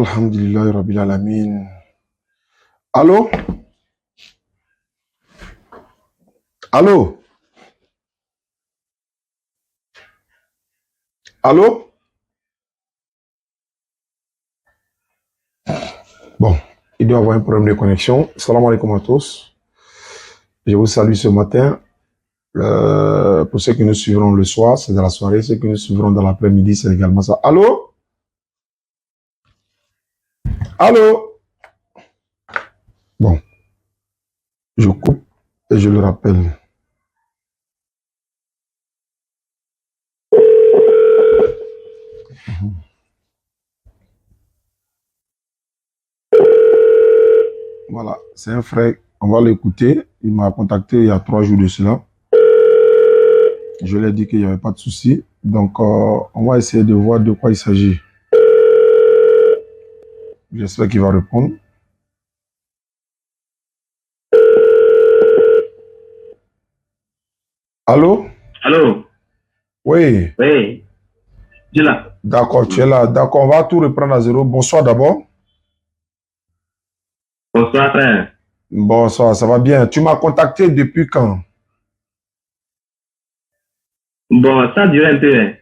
Alhamdulillah Rabbil Alamin. Allô? Allô? Allô? Bon, il doit y avoir un problème de connexion. Salam alaikum à tous. Je vous salue ce matin. Pour ceux qui nous suivront le soir, c'est dans la soirée. Ceux qui nous suivront dans l'après-midi, c'est également ça. Allô? Allô? Bon, je coupe et je le rappelle. Voilà, c'est un frère. On va l'écouter. Il m'a contacté il y a 3 jours de cela. Je lui ai dit qu'il n'y avait pas de souci. Donc, on va essayer de voir de quoi il s'agit. J'espère qu'il va répondre. Allô? Allô? Oui. Oui. Je là. D'accord, tu es là. D'accord, on va tout reprendre à zéro. Bonsoir d'abord. Bonsoir, frère. Bonsoir, ça va bien. Tu m'as contacté depuis quand? Bon, ça dure un peu. Hein.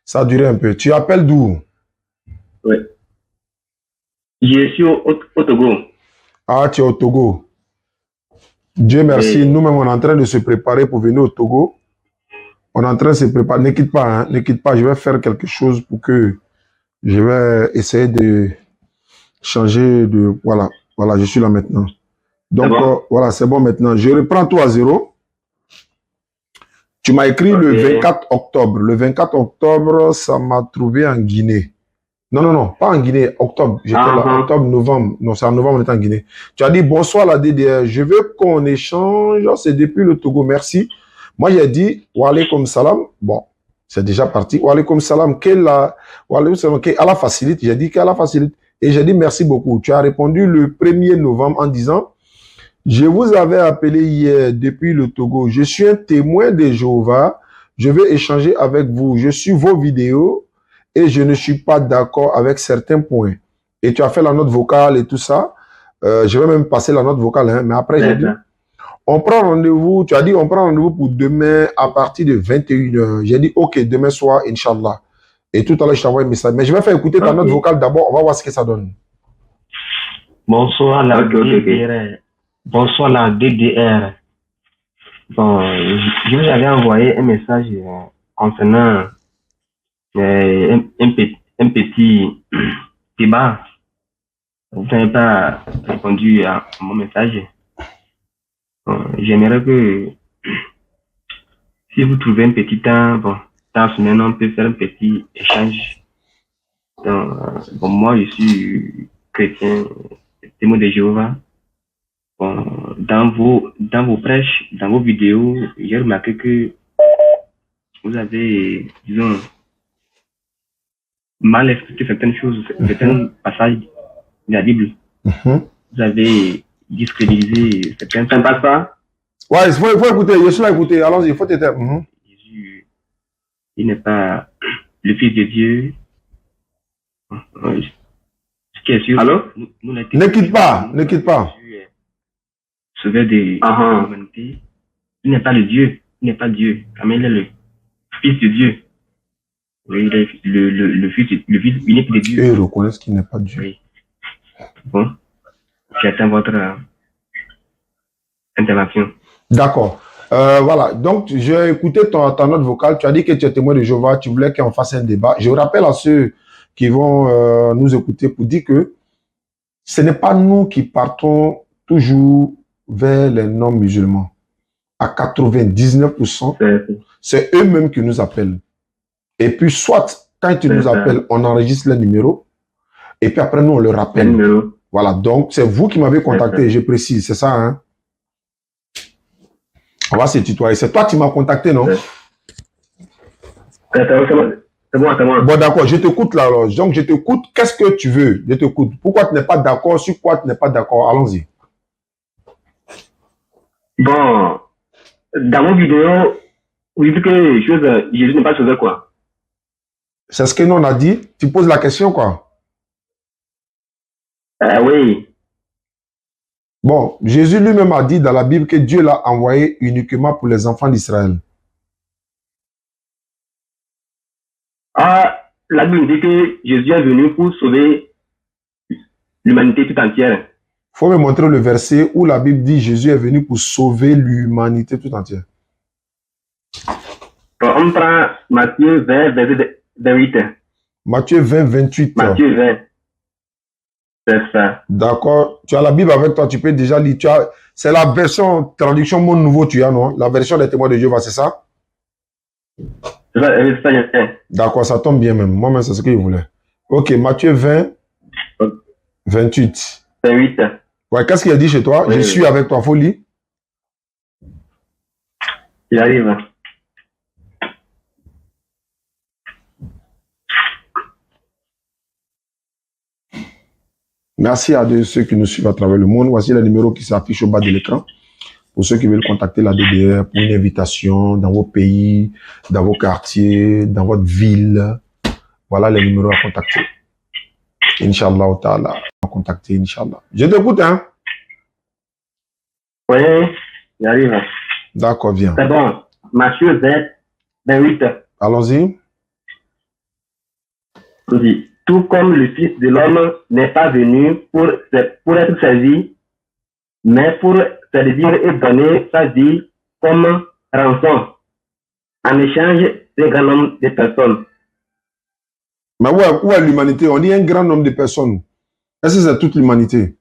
Ça a duré un peu. Tu appelles d'où? Oui. Je suis au Togo. Ah, tu es au Togo. Dieu merci. Oui. Nous-mêmes, on est en train de se préparer pour venir au Togo. On est en train de se préparer. Ne quitte pas, hein. Ne quitte pas. Je vais faire quelque chose pour que je vais essayer de changer de... Voilà. Voilà, je suis là maintenant. Donc, Bon? voilà, c'est bon maintenant. Je reprends tout à zéro. Tu m'as écrit le 24 octobre. Le 24 octobre, ça m'a trouvé en Guinée. Non, pas en Guinée, octobre. J'étais là, octobre, novembre. Non, c'est en novembre, on était en Guinée. Tu as dit bonsoir la DDR. Je veux qu'on échange. C'est depuis le Togo, merci. Moi, j'ai dit wa alaykoum salam. Bon, c'est déjà parti. Wa alaykoum salam. Allah facilite. J'ai dit qu'Allah facilite. Et j'ai dit merci beaucoup. Tu as répondu le 1er novembre en disant je vous avais appelé hier depuis le Togo. Je suis un témoin de Jéhovah. Je veux échanger avec vous. Je suis vos vidéos et je ne suis pas d'accord avec certains points. Et tu as fait la note vocale et tout ça. Je vais même passer la note vocale, hein, mais après j'ai dit, on prend rendez-vous. Tu as dit, on prend rendez-vous pour demain à partir de 21h. J'ai dit, ok, demain soir, Inch'Allah. Et tout à l'heure, je t'envoie un message. Mais je vais faire écouter ta note vocale d'abord. On va voir ce que ça donne. Bonsoir la DDR. Bonsoir la DDR. Bon, je vous avais envoyé un message concernant un petit débat. Vous n'avez pas répondu à mon message. Bon, j'aimerais que si vous trouvez un petit temps, bon, dans la semaine, on peut faire un petit échange. Donc, bon, moi, je suis chrétien, témoin de Jéhovah. Bon, dans vos prêches, dans vos vidéos, j'ai remarqué que vous avez, disons, mal expliqué certaines choses, certains passages de la Bible. Vous avez discrédité certains. Ça ne passe pas? Ouais, il faut écouter. Je suis là, écouter. Allons-y, il faut t'éteindre. Jésus, il n'est pas le Fils de Dieu. Ce qui est sûr. Allô? Ne quitte pas, ne quitte pas. Sauveur de l'humanité. Il n'est pas le Dieu. Il n'est pas Dieu. Mais il est le Fils de Dieu. Oui, il est le fils unique de Dieu. Et ils reconnaissent qu'il n'est pas Dieu. Oui. Bon, j'attends votre intervention. D'accord. Voilà, donc j'ai écouté ta note vocale. Tu as dit que tu es témoin de Jéhovah, tu voulais qu'on fasse un débat. Je rappelle à ceux qui vont nous écouter pour dire que ce n'est pas nous qui partons toujours vers les non-musulmans. À 99%, c'est eux-mêmes qui nous appellent. Et puis, soit, quand ils nous appellent, on enregistre le numéro. Et puis après, nous, on le rappelle. Voilà, donc c'est vous qui m'avez contacté, je précise, c'est ça, hein? On va se tutoyer. C'est toi qui m'as contacté, non? C'est moi, c'est moi. Bon, d'accord, je t'écoute là. Alors. Donc, je t'écoute. Qu'est-ce que tu veux? Je t'écoute. Pourquoi tu n'es pas d'accord? Sur quoi tu n'es pas d'accord? Allons-y. Bon, dans vos vidéos, vous dites que Jésus n'est pas sauvé, quoi. C'est ce que nous on a dit. Tu poses la question, quoi. Oui. Bon, Jésus lui-même a dit dans la Bible que Dieu l'a envoyé uniquement pour les enfants d'Israël. Ah, la Bible dit que Jésus est venu pour sauver l'humanité tout entière. Il faut me montrer le verset où la Bible dit Jésus est venu pour sauver l'humanité tout entière. On prend Matthieu 20, verset 28. Matthieu 20, 28. Matthieu 20. C'est ça. D'accord. Tu as la Bible avec toi, tu peux déjà lire. C'est la version traduction Monde Nouveau, tu as, non? La version des témoins de Jéhovah, c'est ça? C'est ça, je sais. D'accord, ça tombe bien même. Moi-même, c'est ce que je voulais. Ok, Matthieu 20, 28. 28. Ouais, qu'est-ce qu'il a dit chez toi? Oui, Je oui. suis avec toi, faut lire. Il arrive. Merci à ceux qui nous suivent à travers le monde. Voici le numéro qui s'affiche au bas de l'écran. Pour ceux qui veulent contacter la DDR pour une invitation dans vos pays, dans vos quartiers, dans votre ville. Voilà les numéros à contacter. Inch'Allah ta'ala. À contacter, Inch'Allah. Je t'écoute, hein? Oui, il arrive. D'accord, viens. C'est bon. Matthieu 20, 28. Allons-y. On dit, tout comme le Fils de l'homme n'est pas venu pour être servi, mais pour servir et donner sa vie comme rançon, en échange d'un grand nombre de personnes. Mais où est l'humanité? On dit un grand nombre de personnes. Est-ce que c'est toute l'humanité?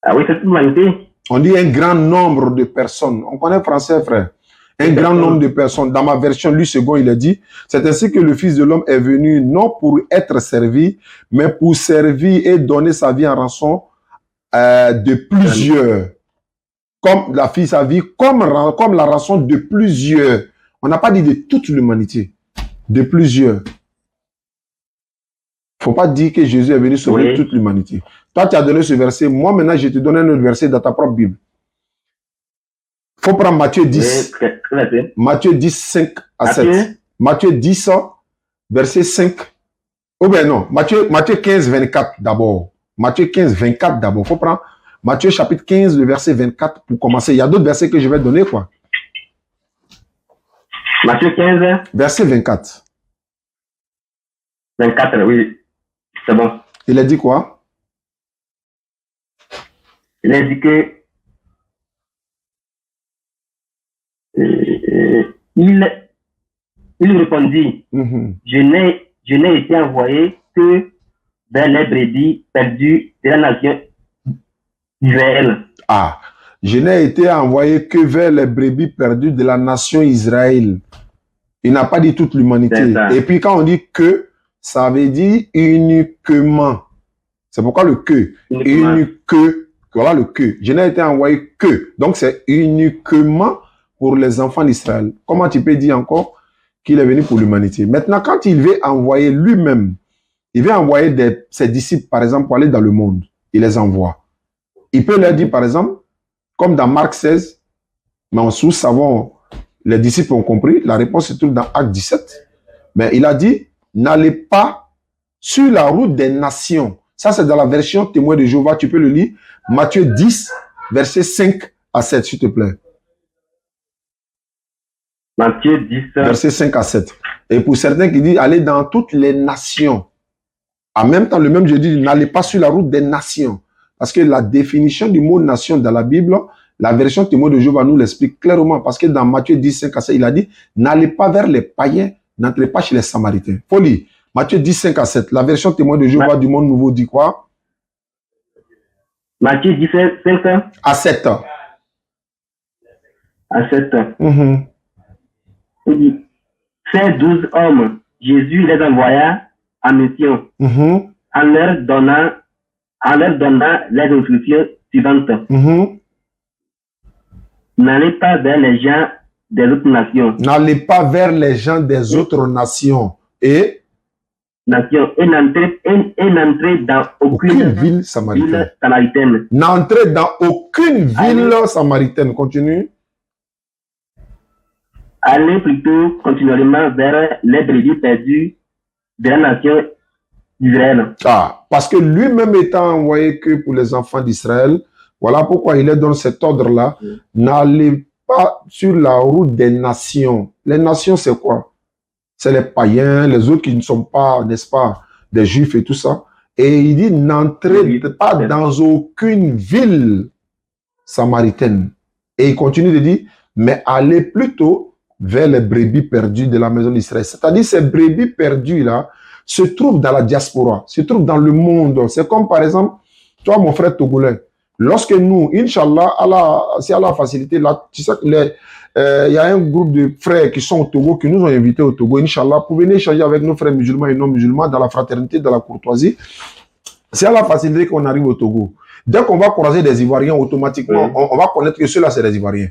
Ah oui, c'est toute l'humanité. On dit un grand nombre de personnes. On connaît français, frère. Un grand nombre de personnes. Dans ma version, lui second, il a dit, c'est ainsi que le Fils de l'homme est venu non pour être servi, mais pour servir et donner sa vie en rançon de plusieurs. Comme la fille sa vie, comme la rançon de plusieurs. On n'a pas dit de toute l'humanité. De plusieurs. Faut pas dire que Jésus est venu sauver toute l'humanité. Toi, tu as donné ce verset. Moi, maintenant, je te donne un autre verset dans ta propre Bible. Faut prendre Matthieu 10. Oui, Matthieu 10, 5 à 7. Matthieu 10, verset 5. Oh ben non, Matthieu 15, 24 d'abord. Matthieu 15, 24 d'abord. Faut prendre Matthieu chapitre 15, le verset 24 pour commencer. Il y a d'autres versets que je vais donner, quoi. Matthieu 15. Verset 24. 24, oui. C'est bon. Il a dit quoi? Il a dit que il répondit, je n'ai été envoyé que vers les brebis perdues de la nation Israël. Ah, je n'ai été envoyé que vers les brebis perdues de la nation Israël. Il n'a pas dit toute l'humanité. Et puis quand on dit que, ça veut dire uniquement. C'est pourquoi le que. Voilà le que. Je n'ai été envoyé que. Donc c'est uniquement pour les enfants d'Israël. Comment tu peux dire encore qu'il est venu pour l'humanité? Maintenant, quand il veut envoyer lui-même, il veut envoyer ses disciples, par exemple, pour aller dans le monde. Il les envoie. Il peut leur dire, par exemple, comme dans Marc 16, mais en sous savons, les disciples ont compris, la réponse se trouve dans Acte 17. Mais il a dit, n'allez pas sur la route des nations. Ça, c'est dans la version témoin de Jéhovah. Tu peux le lire. Matthieu 10, versets 5 à 7, s'il te plaît. Matthieu 10. Versets 5 à 7. Et pour certains qui disent, allez dans toutes les nations. En même temps, le même Jésus dit, n'allez pas sur la route des nations. Parce que la définition du mot nation dans la Bible, la version témoin de Jéhovah nous l'explique clairement. Parce que dans Matthieu 10, 5 à 7, il a dit, n'allez pas vers les païens, n'entrez pas chez les Samaritains. Faut lire. Matthieu 10, 5 à 7. La version témoin de Jéhovah du monde nouveau dit quoi? Matthieu 10, 5 à 7. À 7. Il dit, ces 12 hommes, Jésus les envoya en mission, en leur donnant les instructions suivantes. N'allez pas vers les gens des autres nations. N'allez pas vers les gens des autres nations. Et n'entrez dans aucune ville samaritaine. N'entrez dans aucune ville samaritaine. Continue. Allez plutôt continuellement vers les brebis perdues de la nation d'Israël. Ah, parce que lui-même étant envoyé que pour les enfants d'Israël, voilà pourquoi il est dans cet ordre-là. N'allez pas sur la route des nations. Les nations, c'est quoi? C'est les païens, les autres qui ne sont pas, n'est-ce pas, des juifs et tout ça. Et il dit, n'entrez pas dans aucune ville samaritaine. Et il continue de dire, mais allez plutôt vers les brebis perdues de la maison d'Israël. C'est-à-dire, ces brebis perdues-là se trouvent dans la diaspora, se trouvent dans le monde. C'est comme, par exemple, toi, mon frère togolais, lorsque nous, Inch'Allah, si Allah a facilité, là, tu sais, il y a un groupe de frères qui sont au Togo, qui nous ont invités au Togo, Inch'Allah, pour venir échanger avec nos frères musulmans et non musulmans dans la fraternité, dans la courtoisie. Si Allah a facilité qu'on arrive au Togo, dès qu'on va croiser des Ivoiriens, automatiquement, on va connaître que ceux-là, c'est des Ivoiriens.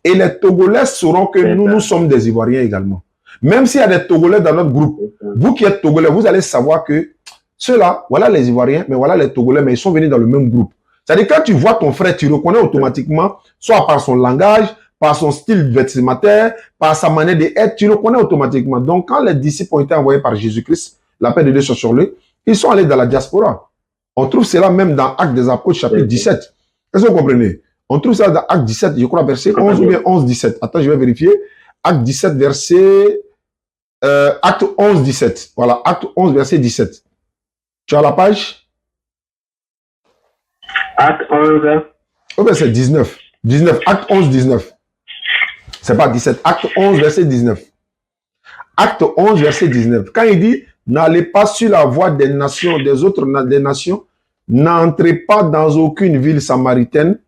Et les Togolais sauront que nous sommes des Ivoiriens également. Même s'il y a des Togolais dans notre groupe, vous qui êtes Togolais, vous allez savoir que ceux-là, voilà les Ivoiriens, mais voilà les Togolais, mais ils sont venus dans le même groupe. C'est-à-dire quand tu vois ton frère, tu reconnais automatiquement, soit par son langage, par son style vestimentaire, par sa manière d'être, tu reconnais automatiquement. Donc quand les disciples ont été envoyés par Jésus-Christ, la paix de Dieu soit sur lui, ils sont allés dans la diaspora. On trouve cela même dans Actes des Apôtres, chapitre 17. Est-ce que vous comprenez? On trouve ça dans Actes 17, je crois, verset 11 ou bien 11-17. Attends, je vais vérifier. Acte 17, verset... Acte 11, 17. Voilà, Acte 11, verset 17. Tu as la page? Acte 11. Oh ben c'est 19. 19. Acte 11, 19. C'est pas 17. Acte 11, verset 19. Acte 11, verset 19. Quand il dit, n'allez pas sur la voie des nations, des autres des nations, n'entrez pas dans aucune ville samaritaine.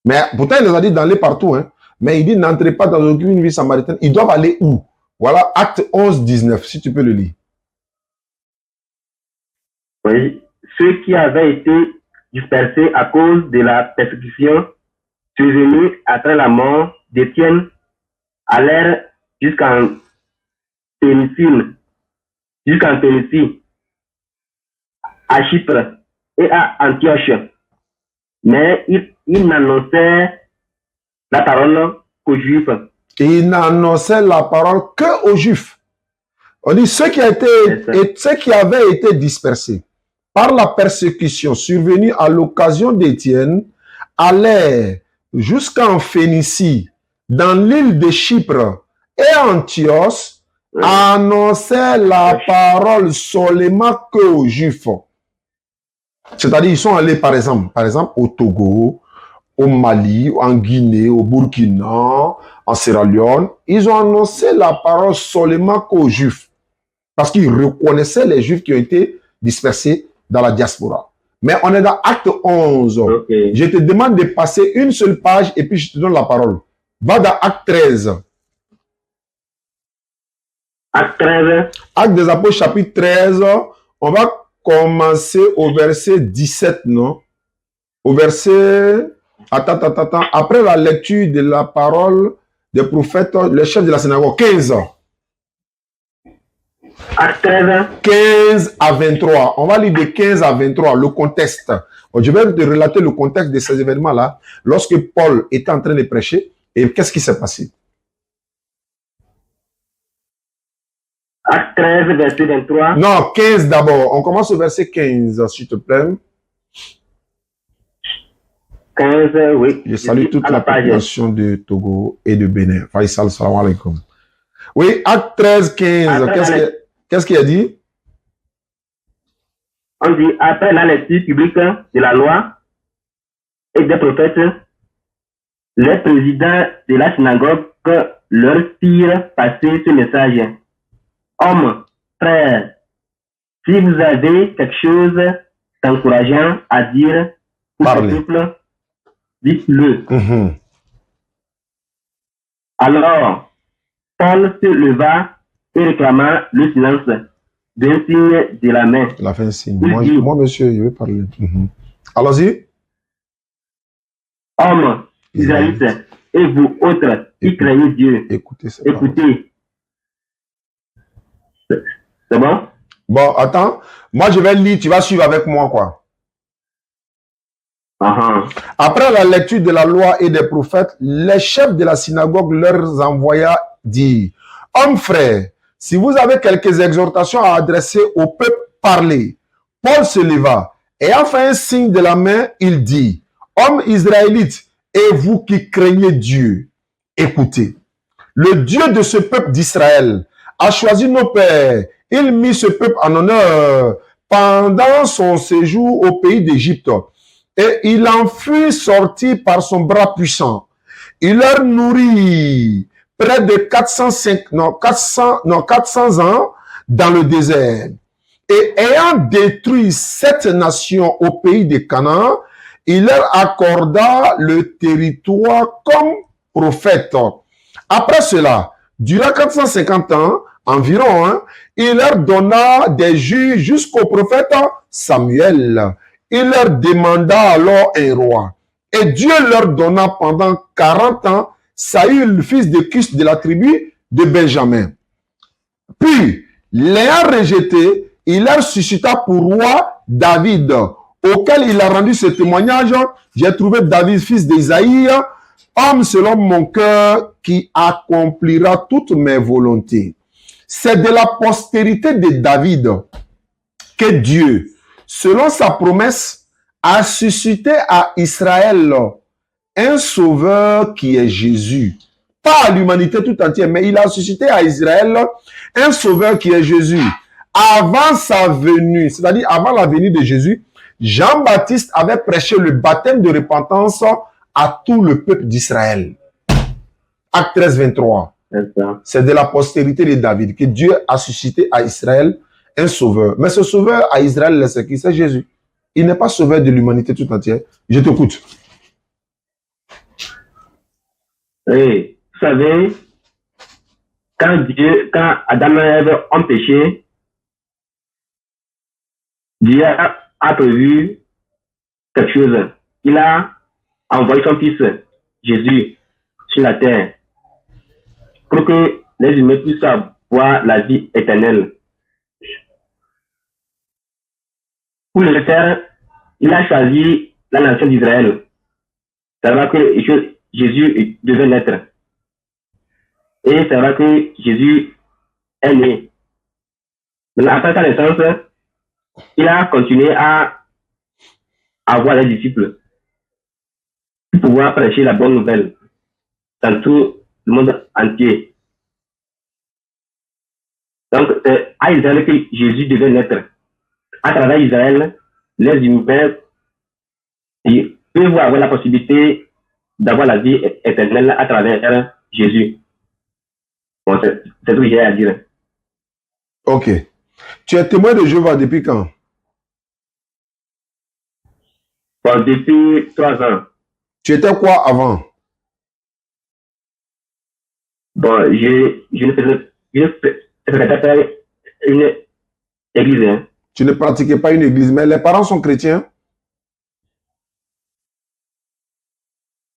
Mais pourtant, il les a dit d'aller partout. Hein. Mais il dit, n'entrez pas dans aucune ville samaritaine. Ils doivent aller où? Voilà, Acte 11, 19, si tu peux le lire. Oui, ceux qui avaient été dispersés à cause de la persécution survenue après la mort d'Étienne allèrent jusqu'en Péninsule, à Chypre et à Antioche. Mais ils n'annonçaient la parole qu'aux Juifs. Et il n'annonçait la parole que aux Juifs. On dit ceux qui avaient été dispersés par la persécution survenue à l'occasion d'Étienne allèrent jusqu'en Phénicie, dans l'île de Chypre et Antioche, annonçaient la parole seulement que aux Juifs. C'est-à-dire, ils sont allés, par exemple, au Togo, au Mali, en Guinée, au Burkina, en Sierra Leone. Ils ont annoncé la parole seulement qu'aux Juifs. Parce qu'ils reconnaissaient les Juifs qui ont été dispersés dans la diaspora. Mais on est dans Acte 11. Okay. Je te demande de passer une seule page et puis je te donne la parole. Va dans Acte 13. Acte 13. Acte des Apôtres, chapitre 13. On va commencer au verset 17, non? Au verset... Attends. Après la lecture de la parole des prophètes, le chef de la synagogue, 15. Acte 13. 15 à 23. On va lire de 15 à 23, le contexte. Je vais te relater le contexte de ces événements-là, lorsque Paul était en train de prêcher, et qu'est-ce qui s'est passé? Acte 13, verset 23. Non, 15 d'abord. On commence au verset 15, s'il te plaît. 15, oui. Je salue toute la population de Togo et de Bénin. Faisal, salam alaikum. Oui, Acte 13, 15. Qu'est-ce qu'il a dit? On dit, après la lecture publique de la loi et des prophètes, les présidents de la synagogue leur firent passer ce message. Hommes, frères, si vous avez quelque chose d'encourageant à dire pour ce peuple, dites-le. Alors, Paul se leva et réclama le silence d'un signe de la main. Il a fait un signe. Moi, monsieur, je vais parler. Allons-y. Hommes, Israélites, et vous autres qui craignez Dieu, écoutez. C'est bon? Bon, attends. Moi, je vais lire. Tu vas suivre avec moi, quoi. Après la lecture de la loi et des prophètes, les chefs de la synagogue leur envoya dire: Hommes frères, si vous avez quelques exhortations à adresser au peuple, parlé, Paul se leva et en fait un signe de la main, il dit, hommes israélites, et vous qui craignez Dieu, écoutez, le Dieu de ce peuple d'Israël a choisi nos pères. Il mit ce peuple en honneur pendant son séjour au pays d'Égypte. Et il en fut sorti par son bras puissant. Il leur nourrit près de 400 ans dans le désert. Et ayant détruit 7 nations au pays de Canaan, il leur accorda le territoire comme prophète. Après cela, durant 450 ans environ, il leur donna des juges jusqu'au prophète Samuel. Il leur demanda alors un roi. Et Dieu leur donna pendant 40 ans Saül, fils de Kis de la tribu de Benjamin. Puis, l'ayant rejeté, il leur suscita pour roi David, auquel il a rendu ce témoignage. J'ai trouvé David, fils d'Isaïe, homme selon mon cœur, qui accomplira toutes mes volontés. C'est de la postérité de David que Dieu, selon sa promesse, a suscité à Israël un sauveur qui est Jésus. Pas à l'humanité tout entière, mais il a suscité à Israël un sauveur qui est Jésus. Avant sa venue, c'est-à-dire avant la venue de Jésus, Jean-Baptiste avait prêché le baptême de repentance à tout le peuple d'Israël. Acte 13, 23. C'est de la postérité de David que Dieu a suscité à Israël un sauveur. Mais ce sauveur à Israël, c'est qui? C'est Jésus. Il n'est pas sauveur de l'humanité tout entière. Je t'écoute. Oui, vous savez, quand Adam et Ève ont péché, Dieu a prévu quelque chose. Il a envoyé son fils, Jésus, sur la terre, pour que les humains puissent avoir la vie éternelle. Pour le faire, il a choisi la nation d'Israël. C'est vrai que Jésus devait naître. Et c'est vrai que Jésus est né. Mais après sa naissance, il a continué à avoir les disciples pour pouvoir prêcher la bonne nouvelle dans tout le monde entier. Donc, c'est à Israël que Jésus devait naître. À travers Israël, les humains peuvent avoir la possibilité d'avoir la vie éternelle à travers Jésus. Bon, c'est ce que j'ai à dire. Ok. Tu es témoin de Jéhovah depuis quand? Bon, depuis 3 ans. Tu étais quoi avant? Bon, je ne faisais pas une église. Hein. Tu ne pratiquais pas une église, mais les parents sont chrétiens?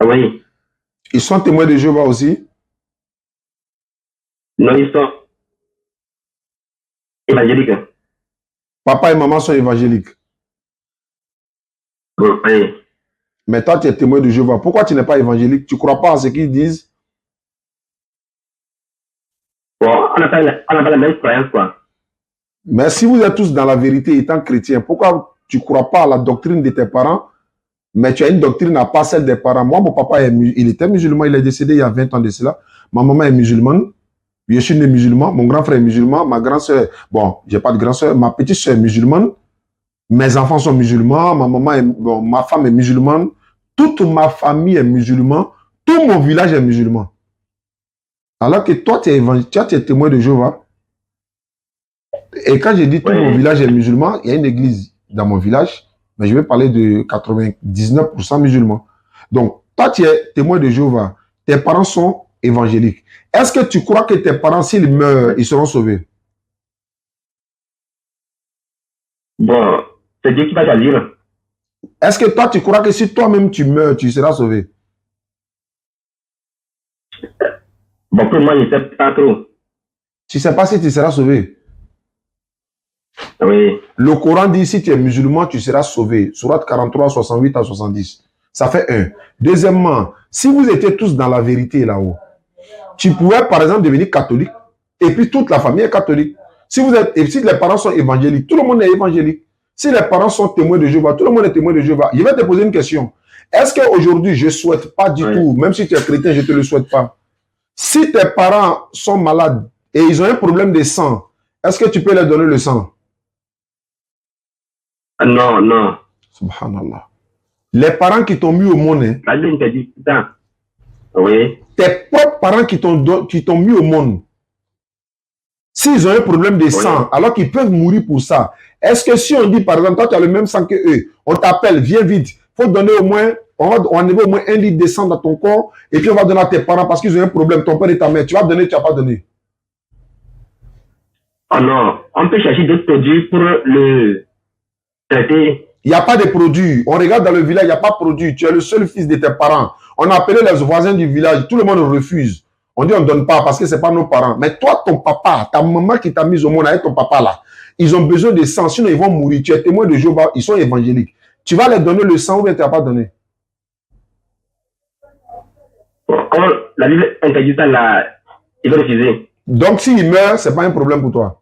Oui. Ils sont témoins de Jéhovah aussi? Non, ils sont évangéliques. Papa et maman sont évangéliques. Oui. Mais toi, tu es témoin de Jéhovah. Pourquoi tu n'es pas évangélique? Tu ne crois pas à ce qu'ils disent? Bon, on n'a pas la même croyance, quoi. Mais si vous êtes tous dans la vérité étant chrétien, pourquoi tu ne crois pas à la doctrine de tes parents, mais tu as une doctrine à part celle des parents? Moi, mon papa, il était musulman, il est décédé il y a 20 ans de cela. Ma maman est musulmane. Je suis né musulman. Mon grand frère est musulman. Ma grande soeur, bon, j'ai pas de grande soeur. Ma petite soeur est musulmane. Mes enfants sont musulmans. Ma maman est, bon, ma femme est musulmane. Toute ma famille est musulmane. Tout mon village est musulman. Alors que toi, tu es témoin de Jéhovah. Et quand je dis tout mon village est musulman, il y a une église dans mon village, mais je vais parler de 99% musulmans. Donc, toi, tu es témoin de Jéhovah. Tes parents sont évangéliques. Est-ce que tu crois que tes parents, s'ils meurent, ils seront sauvés? Bon, c'est Dieu qui va choisir. Est-ce que toi, tu crois que si toi-même tu meurs, tu seras sauvé? Bon, pour moi, je ne sais pas trop. Tu ne sais pas si tu seras sauvé? Oui. Le Coran dit, si tu es musulman, tu seras sauvé. Sourate 43, 68 à 70. Ça fait un. Deuxièmement, si vous étiez tous dans la vérité là-haut, tu pouvais par exemple devenir catholique et puis toute la famille est catholique. Si si les parents sont évangéliques, tout le monde est évangélique. Si les parents sont témoins de Jéhovah, tout le monde est témoin de Jéhovah. Je vais te poser une question. Est-ce qu'aujourd'hui, je ne souhaite pas du tout, même si tu es chrétien, je ne te le souhaite pas. Si tes parents sont malades et ils ont un problème de sang, est-ce que tu peux leur donner le sang? Non, non. Subhanallah. Les parents qui t'ont mis au monde, hein, oui. Tes propres parents qui t'ont mis au monde, s'ils ont un problème de sang, alors qu'ils peuvent mourir pour ça, est-ce que si on dit, par exemple, toi, tu as le même sang que eux, on t'appelle, viens vite, il faut donner au moins, on va enlever au moins 1 litre de sang dans ton corps, et puis on va donner à tes parents parce qu'ils ont un problème, ton père et ta mère, tu vas donner, tu vas pas donner? Oh non, on peut chercher d'autres produits pour le traiter. Il n'y a pas de produits. On regarde dans le village, il n'y a pas de produits. Tu es le seul fils de tes parents. On a appelé les voisins du village. Tout le monde refuse. On dit on ne donne pas parce que ce n'est pas nos parents. Mais toi, ton papa, ta maman qui t'a mis au monde avec ton papa là, ils ont besoin de sang. Sinon, ils vont mourir. Tu es témoin de Jéhovah. Ils sont évangéliques. Tu vas leur donner le sang ou bien tu n'as pas donné? Quand la Bible interdit ça, là, il va refuser. Donc, s'il meurt, ce n'est pas un problème pour toi.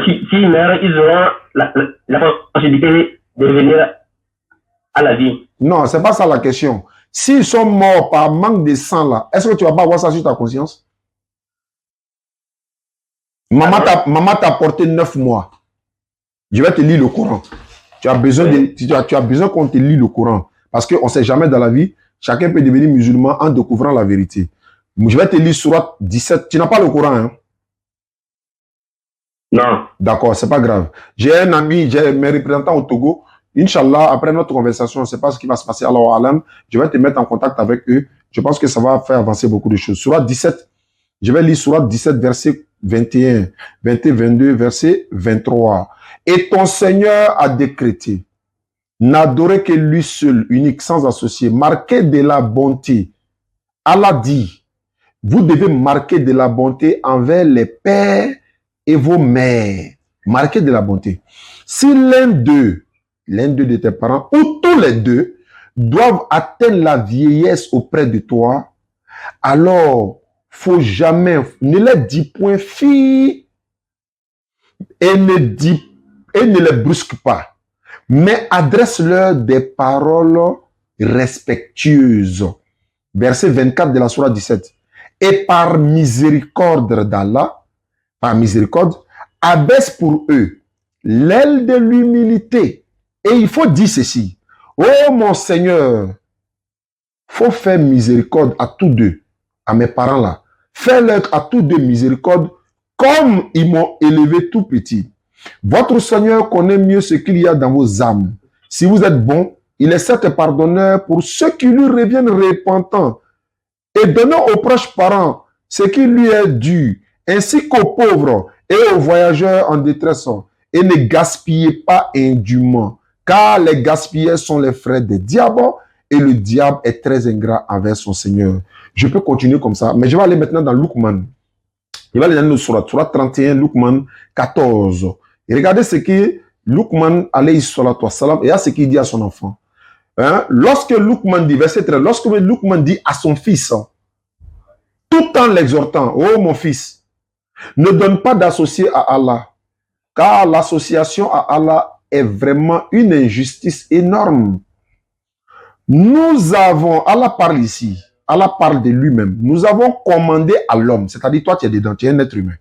S'ils meurent, ils auront la possibilité de revenir à la vie. Non, ce n'est pas ça la question. S'ils sont morts par manque de sang, là, est-ce que tu ne vas pas avoir ça sur ta conscience? Maman t'a porté 9 mois. Je vais te lire le Coran. Tu as besoin, tu as besoin qu'on te lise le Coran. Parce qu'on ne sait jamais dans la vie, chacun peut devenir musulman en découvrant la vérité. Je vais te lire Sourate 17. Tu n'as pas le Coran, hein? Non. D'accord, c'est pas grave. J'ai un ami, j'ai mes représentants au Togo. Inch'Allah, après notre conversation, je ne sais pas ce qui va se passer. Alors, Alam, je vais te mettre en contact avec eux. Je pense que ça va faire avancer beaucoup de choses. Sourate 17, je vais lire Sourate 17, verset 21, 22, verset 23. Et ton Seigneur a décrété, n'adorer que lui seul, unique, sans associé, marqué de la bonté. Allah dit, vous devez marquer de la bonté envers les pères et vos mères. Marquez de la bonté. Si l'un d'eux de tes parents, ou tous les deux, doivent atteindre la vieillesse auprès de toi, alors, faut jamais, ne les dis point fille et ne les brusque pas, mais adresse-leur des paroles respectueuses. Verset 24 de la Sourate 17. Et par miséricorde d'Allah, par miséricorde, abaisse pour eux l'aile de l'humilité. Et il faut dire ceci. Oh mon Seigneur, faut faire miséricorde à tous deux, à mes parents là. Fais-leur à tous deux miséricorde comme ils m'ont élevé tout petit. Votre Seigneur connaît mieux ce qu'il y a dans vos âmes. Si vous êtes bon, il est certes pardonneur pour ceux qui lui reviennent repentants. Et donnant aux proches parents ce qui lui est dû, ainsi qu'aux pauvres et aux voyageurs en détresse. Et ne gaspillez pas indûment, car les gaspilleurs sont les frères des diables, et le diable est très ingrat envers son Seigneur. Je peux continuer comme ça, mais je vais aller maintenant dans Luqman. Je vais aller dans le Surat 31, Luqman 14. Et regardez ce que Luqman, alayhi salatu wassalam, et à ce qu'il dit à son enfant. Hein? Lorsque Luqman dit, verset 13, lorsque Luqman dit à son fils, tout en l'exhortant, oh mon fils, ne donne pas d'associé à Allah, car l'association à Allah est vraiment une injustice énorme. Nous avons, Allah parle ici, Allah parle de lui-même, nous avons commandé à l'homme, c'est-à-dire toi tu es dedans, tu es un être humain,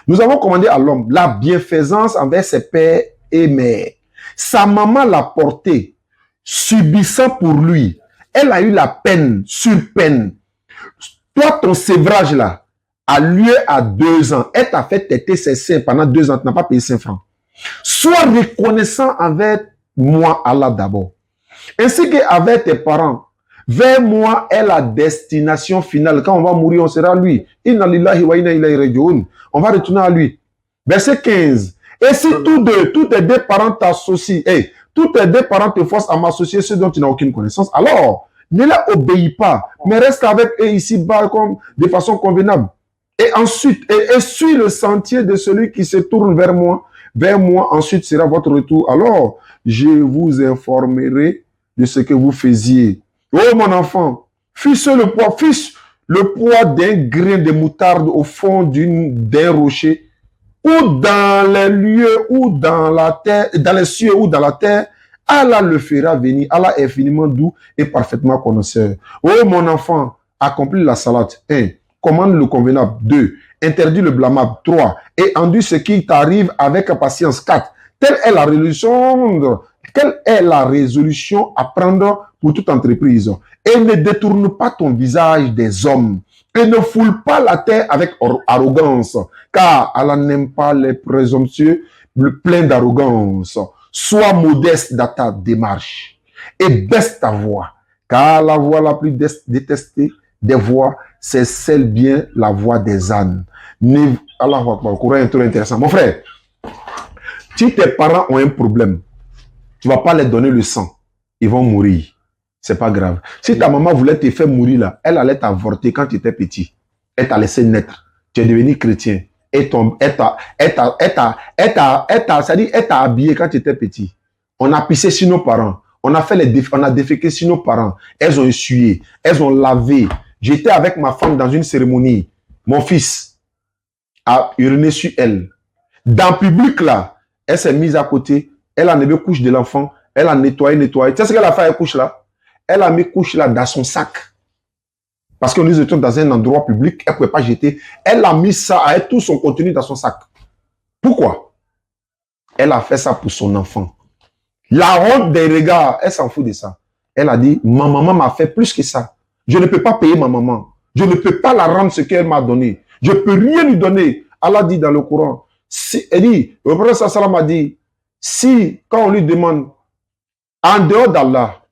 nous avons commandé à l'homme la bienfaisance envers ses pères et mères. Sa maman l'a porté, subissant pour lui. Elle a eu la peine sur peine. Toi, ton sévrage là a lieu à 2 ans. Elle t'a fait têter ses seins pendant 2 ans. Tu n'as pas payé 5 francs. Sois reconnaissant envers moi, Allah d'abord. Ainsi qu'avec tes parents. Vers moi est la destination finale. Quand on va mourir, on sera à lui. Inna lillahi wa inna ilayhi raji'un. On va retourner à lui. Verset 15. Et si tous tes deux parents t'associent, tous tes deux parents te forcent à m'associer ceux dont tu n'as aucune connaissance, alors ne leur obéis pas, mais reste avec eux ici-bas de façon convenable. Et ensuite, et suis le sentier de celui qui se tourne vers moi. Vers moi, ensuite sera votre retour. Alors, je vous informerai de ce que vous faisiez. Oh mon enfant, fiche le poids, fiche le poids d'un grain de moutarde au fond d'un rocher, ou dans les lieux, ou dans la terre, dans les cieux, ou dans la terre, Allah le fera venir. Allah est infiniment doux et parfaitement connaisseur. Oh mon enfant, accomplis la salade. 1. Commande le convenable. 2. Interdis le blâmable. 3. Et endure ce qui t'arrive avec patience. 4. Quelle est la résolution à prendre pour toute entreprise? Et ne détourne pas ton visage des hommes. Et ne foule pas la terre avec arrogance. Car Allah n'aime pas les présomptueux pleins d'arrogance. Sois modeste dans ta démarche et baisse ta voix, car la voix la plus détestée des voix, c'est celle bien la voix des ânes. Allah Akbar, Coran est trop intéressant. Mon frère, si tes parents ont un problème, tu ne vas pas leur donner le sang, ils vont mourir. C'est pas grave. Si ta maman voulait te faire mourir là, elle allait t'avorter quand tu étais petit. Elle t'a laissé naître. Tu es devenu chrétien. Elle t'a habillé quand tu étais petit. On a pissé sur nos parents. On a déféqué sur nos parents. Elles ont essuyé. Elles ont lavé. J'étais avec ma femme dans une cérémonie. Mon fils a uriné sur elle. Dans le public là, elle s'est mise à côté. Elle a enlevé couche de l'enfant. Elle a nettoyé. Tu sais ce qu'elle a fait avec couche là? Elle a mis couche là dans son sac. Parce que nous étions dans un endroit public, elle ne pouvait pas jeter. Elle a mis ça avec tout son contenu dans son sac. Pourquoi? Elle a fait ça pour son enfant. La honte des regards, elle s'en fout de ça. Elle a dit, ma maman m'a fait plus que ça. Je ne peux pas payer ma maman. Je ne peux pas la rendre ce qu'elle m'a donné. Je ne peux rien lui donner. Allah dit dans le Coran. Elle dit, le prophète sallam a dit, si, quand on lui demande, en dehors d'Allah,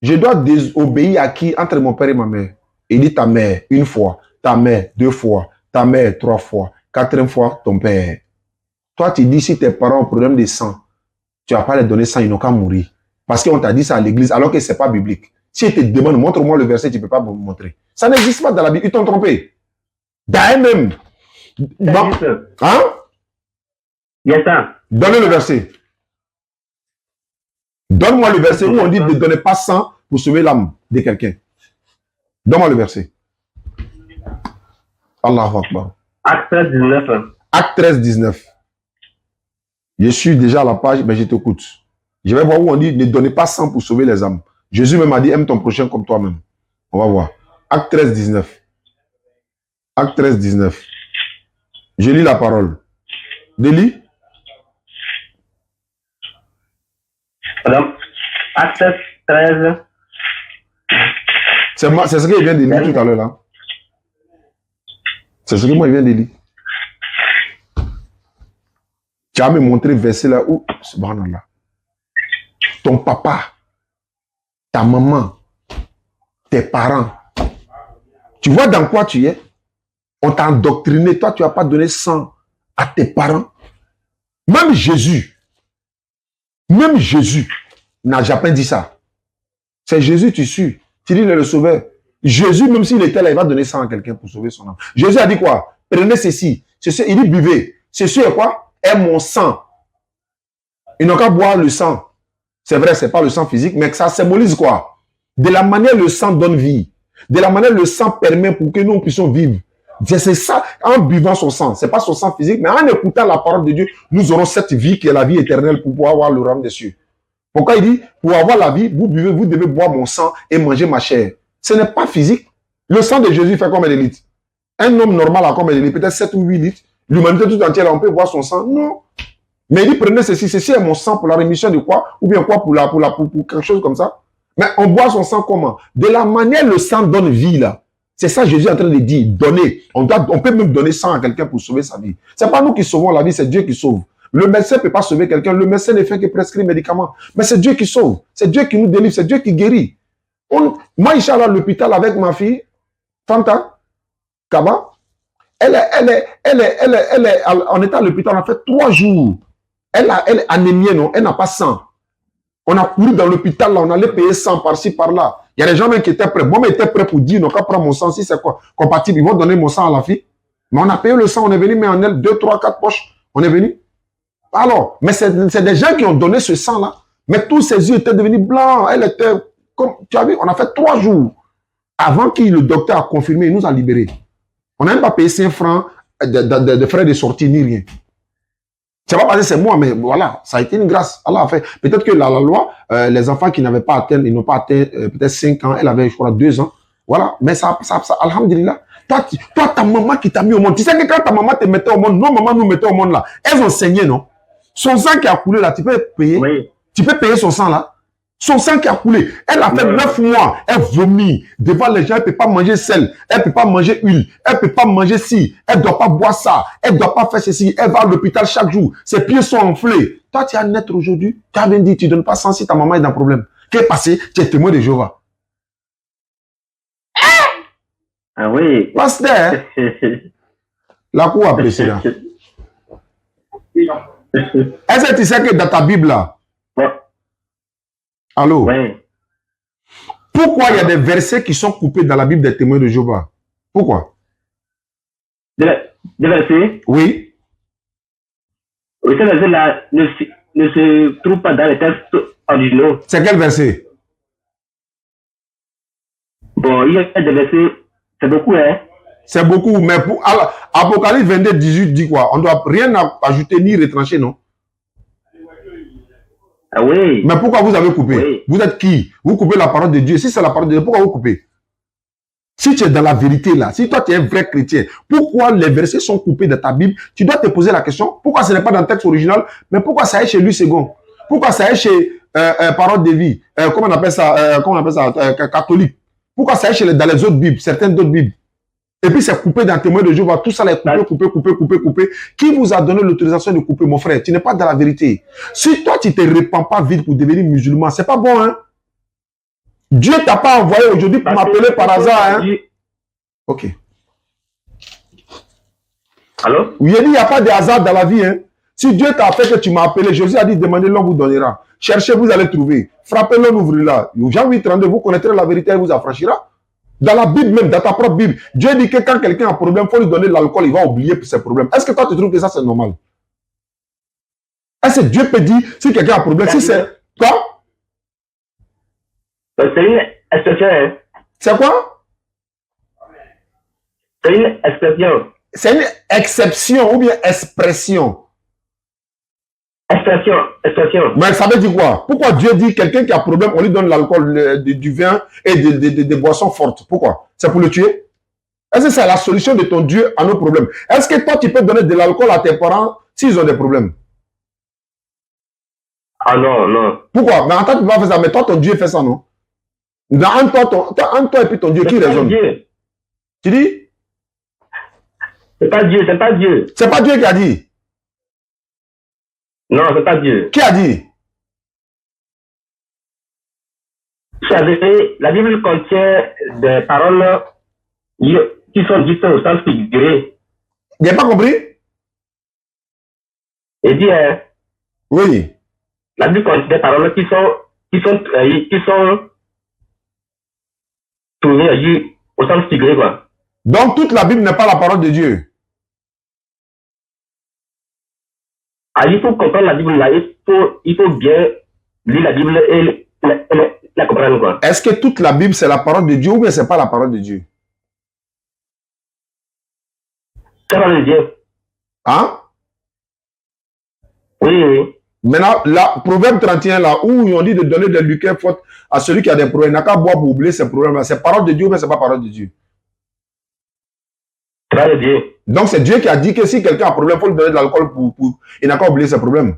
je dois désobéir à qui entre mon père et ma mère? Il dit ta mère une fois, ta mère 2 fois, ta mère 3 fois, 4e fois ton père. Toi, tu dis si tes parents ont problème de sang, tu ne vas pas les donner sang, ils n'ont qu'à mourir. Parce qu'on t'a dit ça à l'église, alors que ce n'est pas biblique. Si ils te demandent, montre-moi le verset, tu ne peux pas me montrer. Ça n'existe pas dans la Bible, ils t'ont trompé. Dans même. Bon. Hein? Yes, sir. Donnez le verset. Donne-moi le verset où on dit ne donnez pas sang pour sauver l'âme de quelqu'un. Donne-moi le verset. Allahu Akbar. Acte 13, 19. Acte 13, 19. Je suis déjà à la page, mais je t'écoute. Je vais voir où on dit ne donnez pas sang pour sauver les âmes. Jésus même a dit aime ton prochain comme toi-même. On va voir. Acte 13, 19. Acte 13, 19. Je lis la parole. Délit? Pardon. Acte 13. C'est ce qu'il vient de lire tout à l'heure là. C'est ce que moi il vient de lire. Tu as me montré verset là où, subhanallah, ton papa, ta maman, tes parents, tu vois dans quoi tu es? On t'a endoctriné, toi tu n'as pas donné sang à tes parents. Même Jésus n'a jamais dit ça. C'est Jésus, tu suis. Tu dis, il est le sauveur. Jésus, même s'il était là, il va donner sang à quelqu'un pour sauver son âme. Jésus a dit quoi? Prenez ceci. Il dit, buvez. Ceci est quoi? Est mon sang. Ils n'ont qu'à boire le sang. C'est vrai, ce n'est pas le sang physique, mais ça symbolise quoi? De la manière le sang donne vie. De la manière le sang permet pour que nous puissions vivre. C'est ça, en buvant son sang. Ce n'est pas son sang physique, mais en écoutant la parole de Dieu, nous aurons cette vie qui est la vie éternelle pour pouvoir avoir le royaume des cieux. Pourquoi il dit, pour avoir la vie, vous devez boire mon sang et manger ma chair. Ce n'est pas physique. Le sang de Jésus fait combien de litres? Un homme normal a combien de litres? Peut-être 7 ou 8 litres. L'humanité tout entière, on peut boire son sang? Non. Mais il dit, prenez ceci est mon sang pour la rémission de quoi? Ou bien quoi pour quelque chose comme ça? Mais on boit son sang comment? De la manière le sang donne vie là. C'est ça Jésus est en train de dire, donner. On peut même donner sang à quelqu'un pour sauver sa vie. Ce n'est pas nous qui sauvons la vie, c'est Dieu qui sauve. Le médecin ne peut pas sauver quelqu'un. Le médecin ne fait que prescrire médicaments. Mais c'est Dieu qui sauve. C'est Dieu qui nous délivre. C'est Dieu qui guérit. Moi, je suis allé à l'hôpital avec ma fille, Fanta, Kaba. On était à l'hôpital, on a fait 3 jours. Elle est anémiée, non? Elle n'a pas sang. On a couru dans l'hôpital, là, on allait payer 100 par-ci, par-là. Il y a des gens même qui étaient prêts. Moi, mais étaient prêts pour dire, non, qu'à prendre mon sang, si c'est quoi, compatible, ils vont donner mon sang à la fille. Mais on a payé le sang, on est venu, mais en elle, 2, 3, 4 poches. On est venu. Alors, mais c'est des gens qui ont donné ce sang-là. Mais tous ses yeux étaient devenus blancs. Elle était comme, tu as vu, on a fait 3 jours. Avant que le docteur a confirmé, il nous a libérés. On n'a même pas payé 5 francs de frais de sortie ni rien. Ça va passer, c'est moi, mais voilà, ça a été une grâce. Allah a fait. Peut-être que la loi, les enfants qui n'avaient pas atteint, ils n'ont pas atteint peut-être 5 ans, elle avait, je crois, 2 ans. Voilà, mais ça alhamdulillah. Toi, ta maman qui t'a mis au monde, tu sais que quand ta maman te mettait au monde, nos mamans nous mettaient au monde là, elles ont saigné, non? Son sang qui a coulé là, tu peux payer? Oui. Tu peux payer son sang là? Son sang qui a coulé. Elle a fait 9 mois. Elle vomit devant les gens. Elle ne peut pas manger sel. Elle ne peut pas manger huile. Elle ne peut pas manger ci. Elle ne doit pas boire ça. Elle ne doit pas faire ceci. Elle va à l'hôpital chaque jour. Ses pieds sont enflés. Toi, tu as naître aujourd'hui. Tu as bien dit, tu ne donnes pas sang si ta maman est dans un problème. Qu'est-ce qui est passé? Tu es témoin de Jéhovah. Ah oui. Pasteur, la cour apprécie là. Est-ce que tu sais que dans ta Bible là? Allô? Oui. Pourquoi il y a des versets qui sont coupés dans la Bible des témoins de Jéhovah? Pourquoi? Des versets? Oui. Ces versets-là ne se trouvent pas dans les textes originaux. C'est quel verset? Bon, il y a des versets, c'est beaucoup, hein? C'est beaucoup, mais pour Apocalypse 22, 18 dit quoi? On ne doit rien ajouter ni retrancher, non? Ah oui. Mais pourquoi vous avez coupé? Oui. Vous êtes qui? Vous coupez la parole de Dieu. Si c'est la parole de Dieu, pourquoi vous coupez? Si tu es dans la vérité là, si toi tu es un vrai chrétien, pourquoi les versets sont coupés de ta Bible? Tu dois te poser la question, pourquoi ce n'est pas dans le texte original, mais pourquoi ça est chez lui second? Pourquoi ça est chez Parole de vie? Comment on appelle ça? Catholique? Pourquoi ça est dans les autres Bibles, certaines d'autres Bibles? Et puis c'est coupé dans le témoin de Jéhovah. Tout ça là est coupé. Qui vous a donné l'autorisation de couper, mon frère? Tu n'es pas dans la vérité. Si toi, tu ne te répands pas vite pour devenir musulman, c'est pas bon, hein? Dieu t'a pas envoyé aujourd'hui pour m'appeler par hasard, hein? Ok. Allô? Oui, il n'y a pas de hasard dans la vie, hein? Si Dieu t'a fait que tu m'as appelé, Jésus a dit, demandez, l'homme vous donnera. Cherchez, vous allez trouver. Frappez, l'homme ouvrira. Jean 8:32, vous connaîtrez la vérité, elle vous affranchira. Dans la Bible même, dans ta propre Bible, Dieu dit que quand quelqu'un a un problème, il faut lui donner l'alcool, il va oublier ses problèmes. Est-ce que toi, tu trouves que ça, c'est normal? Est-ce que Dieu peut dire, si quelqu'un a un problème, si c'est... Quoi? C'est une expression, hein? C'est quoi? C'est une expression. C'est une exception ou bien expression? Expression. Mais ça veut dire quoi? Pourquoi Dieu dit quelqu'un qui a un problème, on lui donne l'alcool, du vin et des boissons fortes? Pourquoi? C'est pour le tuer? Est-ce que c'est la solution de ton Dieu à nos problèmes? Est-ce que toi, tu peux donner de l'alcool à tes parents s'ils ont des problèmes? Ah non. Pourquoi? Mais en tant que tu vas faire ça, mais toi, ton Dieu fait ça, non? Entre toi et puis ton Dieu, qui raisonne? Dieu. Tu dis? C'est pas Dieu. C'est pas Dieu qui a dit. Non, c'est pas Dieu. Qui a dit? Vous savez, la Bible contient des paroles qui sont dites au sens figuré. Il n'a pas compris? Et dit, Oui. la Bible contient des paroles qui sont tournées au sens figuré, quoi. Donc, toute la Bible n'est pas la parole de Dieu. Ah, il faut comprendre la Bible là, il faut bien lire la Bible et la comprendre, quoi. Est-ce que toute la Bible, c'est la parole de Dieu ou bien c'est pas la parole de Dieu? Parole de Dieu. Hein? Oui. Maintenant, là, Proverbe 31, là, où on dit de donner des liqueurs fortes à celui qui a des problèmes, il n'a qu'à boire pour oublier ses problèmes. C'est parole de Dieu ou bien c'est pas parole de Dieu? Parole de Dieu. Donc, c'est Dieu qui a dit que si quelqu'un a un problème, il faut lui donner de l'alcool il n'a qu'à oublier ses problèmes.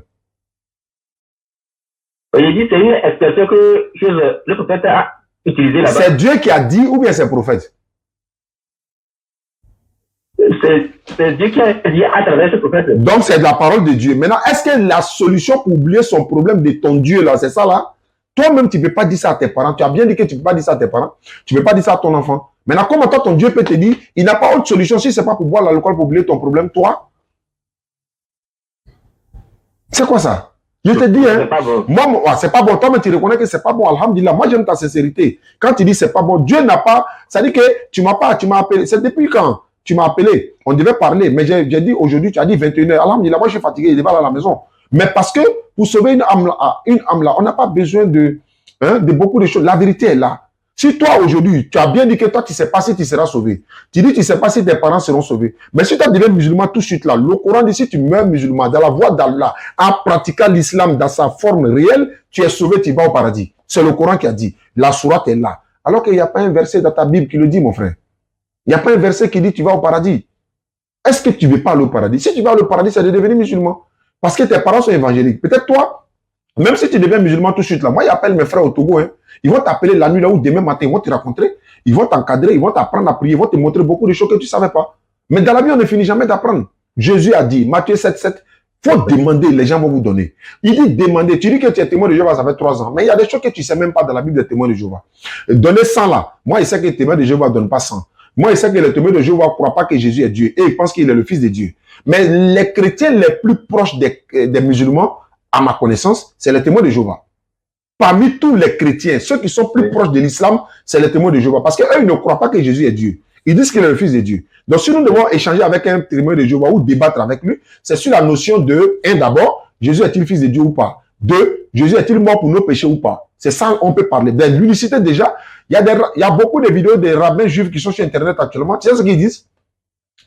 Il dit c'est une expression que le prophète a utilisée là-bas. C'est Dieu qui a dit ou bien c'est le prophète? C'est Dieu qui a dit à travers ce prophète. Donc, c'est de la parole de Dieu. Maintenant, est-ce que la solution pour oublier son problème de ton Dieu, là, c'est ça, là? Toi-même, tu ne peux pas dire ça à tes parents. Tu as bien dit que tu ne peux pas dire ça à tes parents. Tu ne peux pas dire ça à ton enfant. Maintenant, comment toi, ton Dieu peut te dire, il n'a pas autre solution si ce n'est pas pour boire l'alcool pour oublier ton problème, toi? C'est quoi ça? Je te dis, hein. C'est pas bon. Moi, c'est pas bon. Toi, mais tu reconnais que c'est pas bon. Alhamdulillah. Moi, j'aime ta sincérité. Quand tu dis c'est pas bon, Dieu n'a pas, ça dit que tu m'as appelé. C'est depuis quand tu m'as appelé? On devait parler. Mais j'ai dit aujourd'hui, tu as dit 21h. Alhamdulillah, moi, je suis fatigué. Il est pas à la maison. Mais parce que pour sauver une âme là, on n'a pas besoin de beaucoup de choses. La vérité est là. Si toi, aujourd'hui, tu as bien dit que toi, tu ne sais pas si tu seras sauvé. Tu dis que tu ne sais pas si tes parents seront sauvés. Mais si tu deviens musulman tout de suite là, le Coran dit si tu meurs musulman dans la voie d'Allah, en pratiquant l'islam dans sa forme réelle, tu es sauvé, tu vas au paradis. C'est le Coran qui a dit. La sourate est là. Alors qu'il n'y a pas un verset dans ta Bible qui le dit, mon frère. Il n'y a pas un verset qui dit tu vas au paradis. Est-ce que tu ne veux pas aller au paradis? Si tu vas au paradis, c'est de devenir musulman. Parce que tes parents sont évangéliques. Peut-être toi, même si tu deviens musulman tout de suite là, moi, j'appelle mes frères au Togo, hein. Ils vont t'appeler la nuit là ou demain matin, ils vont te rencontrer, ils vont t'encadrer, ils vont t'apprendre à prier, ils vont te montrer beaucoup de choses que tu ne savais pas. Mais dans la vie, on ne finit jamais d'apprendre. Jésus a dit, Matthieu 7, il faut demander, les gens vont vous donner. Il dit demander. Tu dis que tu es témoin de Jéhovah, ça fait 3 ans. Mais il y a des choses que tu ne sais même pas dans la Bible des témoins de Jéhovah. Donner 100 là. Moi, je sais que les témoins de Jéhovah ne donnent pas 100. Moi, je sais que les témoins de Jéhovah ne croient pas que Jésus est Dieu. Et ils pensent qu'il est le Fils de Dieu. Mais les chrétiens les plus proches des musulmans, à ma connaissance, c'est les témoins de Jéhovah. Parmi tous les chrétiens, ceux qui sont plus proches de l'islam, c'est les témoins de Jéhovah. Parce qu'eux, ils ne croient pas que Jésus est Dieu. Ils disent qu'il est le Fils de Dieu. Donc, si nous devons échanger avec un témoin de Jéhovah ou débattre avec lui, c'est sur la notion de, d'abord, Jésus est-il Fils de Dieu ou pas? 2, Jésus est-il mort pour nos péchés ou pas? C'est ça on peut parler. De l'unicité, déjà, il y a beaucoup de vidéos des rabbins juifs qui sont sur Internet actuellement. Tu sais ce qu'ils disent?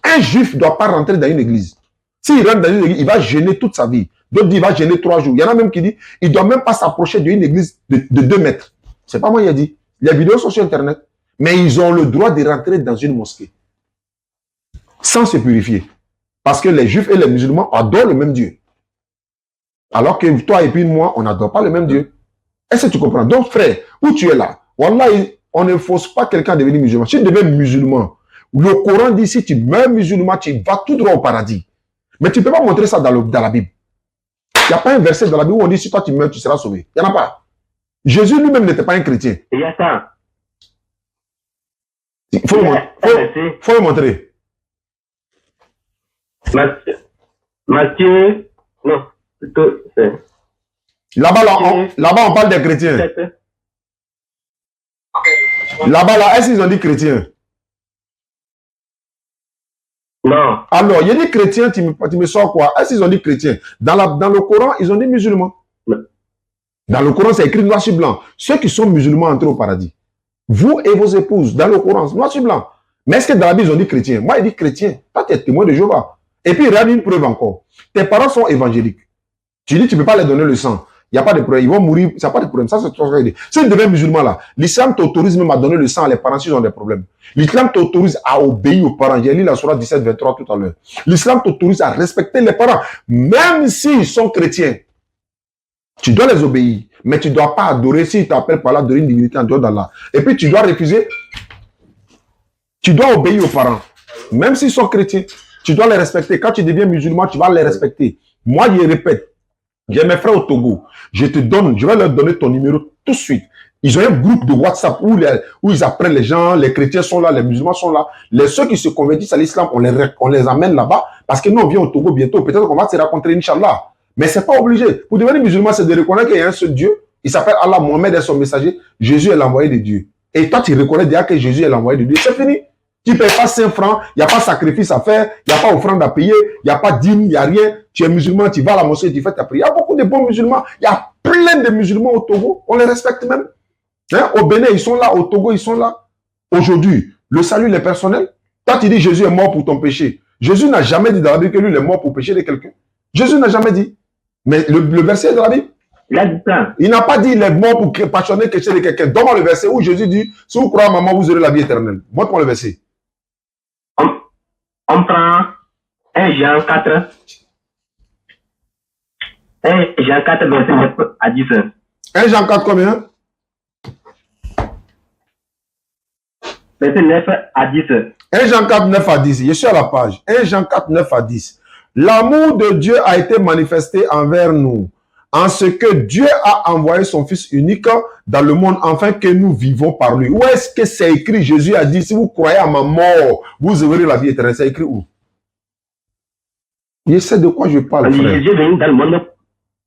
Un juif ne doit pas rentrer dans une église. S'il rentre dans une église, il va gêner toute sa vie. D'autres disent qu'il va gêner 3 jours. Il y en a même qui disent qu'il ne doit même pas s'approcher d'une église de 2 mètres. C'est pas moi qui ai dit. Les vidéos sont sur Internet. Mais ils ont le droit de rentrer dans une mosquée. Sans se purifier. Parce que les juifs et les musulmans adorent le même Dieu. Alors que toi et puis moi, on n'adore pas le même Dieu. Est-ce que tu comprends? Donc frère, où tu es là? Wallah, on ne force pas quelqu'un à devenir musulman. Si tu deviens musulman, le Coran dit si tu meurs musulman, tu vas tout droit au paradis. Mais tu ne peux pas montrer ça dans la Bible. Il n'y a pas un verset dans la Bible où on dit si toi tu meurs, tu seras sauvé. Il n'y en a pas. Jésus lui-même n'était pas un chrétien. Il y a ça. Il faut le montrer. Matthieu, non, plutôt, Là-bas, on parle des chrétiens. Là-bas, là, est-ce qu'ils ont dit chrétien? Non. Alors, il y a des chrétiens, tu me sors quoi? Est-ce qu'ils ont dit chrétien? Dans le Coran, ils ont dit musulmans. Dans le Coran, c'est écrit noir sur blanc. Ceux qui sont musulmans entrent au paradis. Vous et vos épouses, dans le Coran, noir sur blanc. Mais est-ce que dans la Bible, ils ont dit chrétien? Moi, il dit chrétien. Toi, tu es témoin de Jéhovah. Et puis, il y a une preuve encore. Tes parents sont évangéliques. Tu dis, tu ne peux pas leur donner le sang. Il n'y a pas de problème. Ils vont mourir. Ça n'a pas de problème. Ça, c'est ce que je dis. Si tu deviens musulman, là, l'islam t'autorise même à donner le sang à les parents s'ils ont des problèmes. L'islam t'autorise à obéir aux parents. J'ai lu la sourate 17, 23 tout à l'heure. L'islam t'autorise à respecter les parents, même s'ils sont chrétiens. Tu dois les obéir. Mais tu ne dois pas adorer s'ils t'appellent par là de une divinité en dehors d'Allah. Et puis, tu dois refuser. Tu dois obéir aux parents. Même s'ils sont chrétiens. Tu dois les respecter. Quand tu deviens musulman, tu vas les respecter. Moi, je répète. J'ai mes frères au Togo. Je vais leur donner ton numéro tout de suite. Ils ont un groupe de WhatsApp où ils apprennent les gens, les chrétiens sont là, les musulmans sont là. Ceux qui se convertissent à l'islam, on les amène là-bas parce que nous, on vient au Togo bientôt. Peut-être qu'on va se rencontrer, Inch'Allah. Mais ce n'est pas obligé. Pour devenir musulman, c'est de reconnaître qu'il y a un seul Dieu. Il s'appelle Allah, Mohamed est son messager. Jésus est l'envoyé de Dieu. Et toi, tu reconnais déjà que Jésus est l'envoyé de Dieu. C'est fini. Tu ne payes pas 5 francs, il n'y a pas de sacrifice à faire, il n'y a pas offrande à payer, il n'y a pas de dîme, il n'y a rien. Tu es musulman, tu vas à la mosquée, tu fais ta prière. Il y a beaucoup de bons musulmans. Il y a plein de musulmans au Togo. On les respecte même. Hein? Au Bénin, ils sont là. Au Togo, ils sont là. Aujourd'hui, le salut, il est personnel. Toi, tu dis Jésus est mort pour ton péché. Jésus n'a jamais dit dans la Bible que lui, il est mort pour pécher de quelqu'un. Jésus n'a jamais dit. Mais le verset est dans la Bible. Il a dit ça. Il n'a pas dit il est mort pour passionner péché de quelqu'un. Donne-moi le verset où Jésus dit si vous croyez à maman, vous aurez la vie éternelle. Montre-moi le verset. On prend 1 Jean 4. 1 Jean 4, verset 9 à 10. 1 Jean 4 combien? Verset 9 à 10. 1 Jean 4, 9 à 10. Je suis à la page. 1 Jean 4, 9 à 10. L'amour de Dieu a été manifesté envers nous, en ce que Dieu a envoyé son Fils unique dans le monde, afin que nous vivons par lui. Où est-ce que c'est écrit? Jésus a dit, si vous croyez à ma mort, vous aurez la vie éternelle. C'est écrit où? Je sais de quoi je parle, frère. Jésus est venu dans le monde.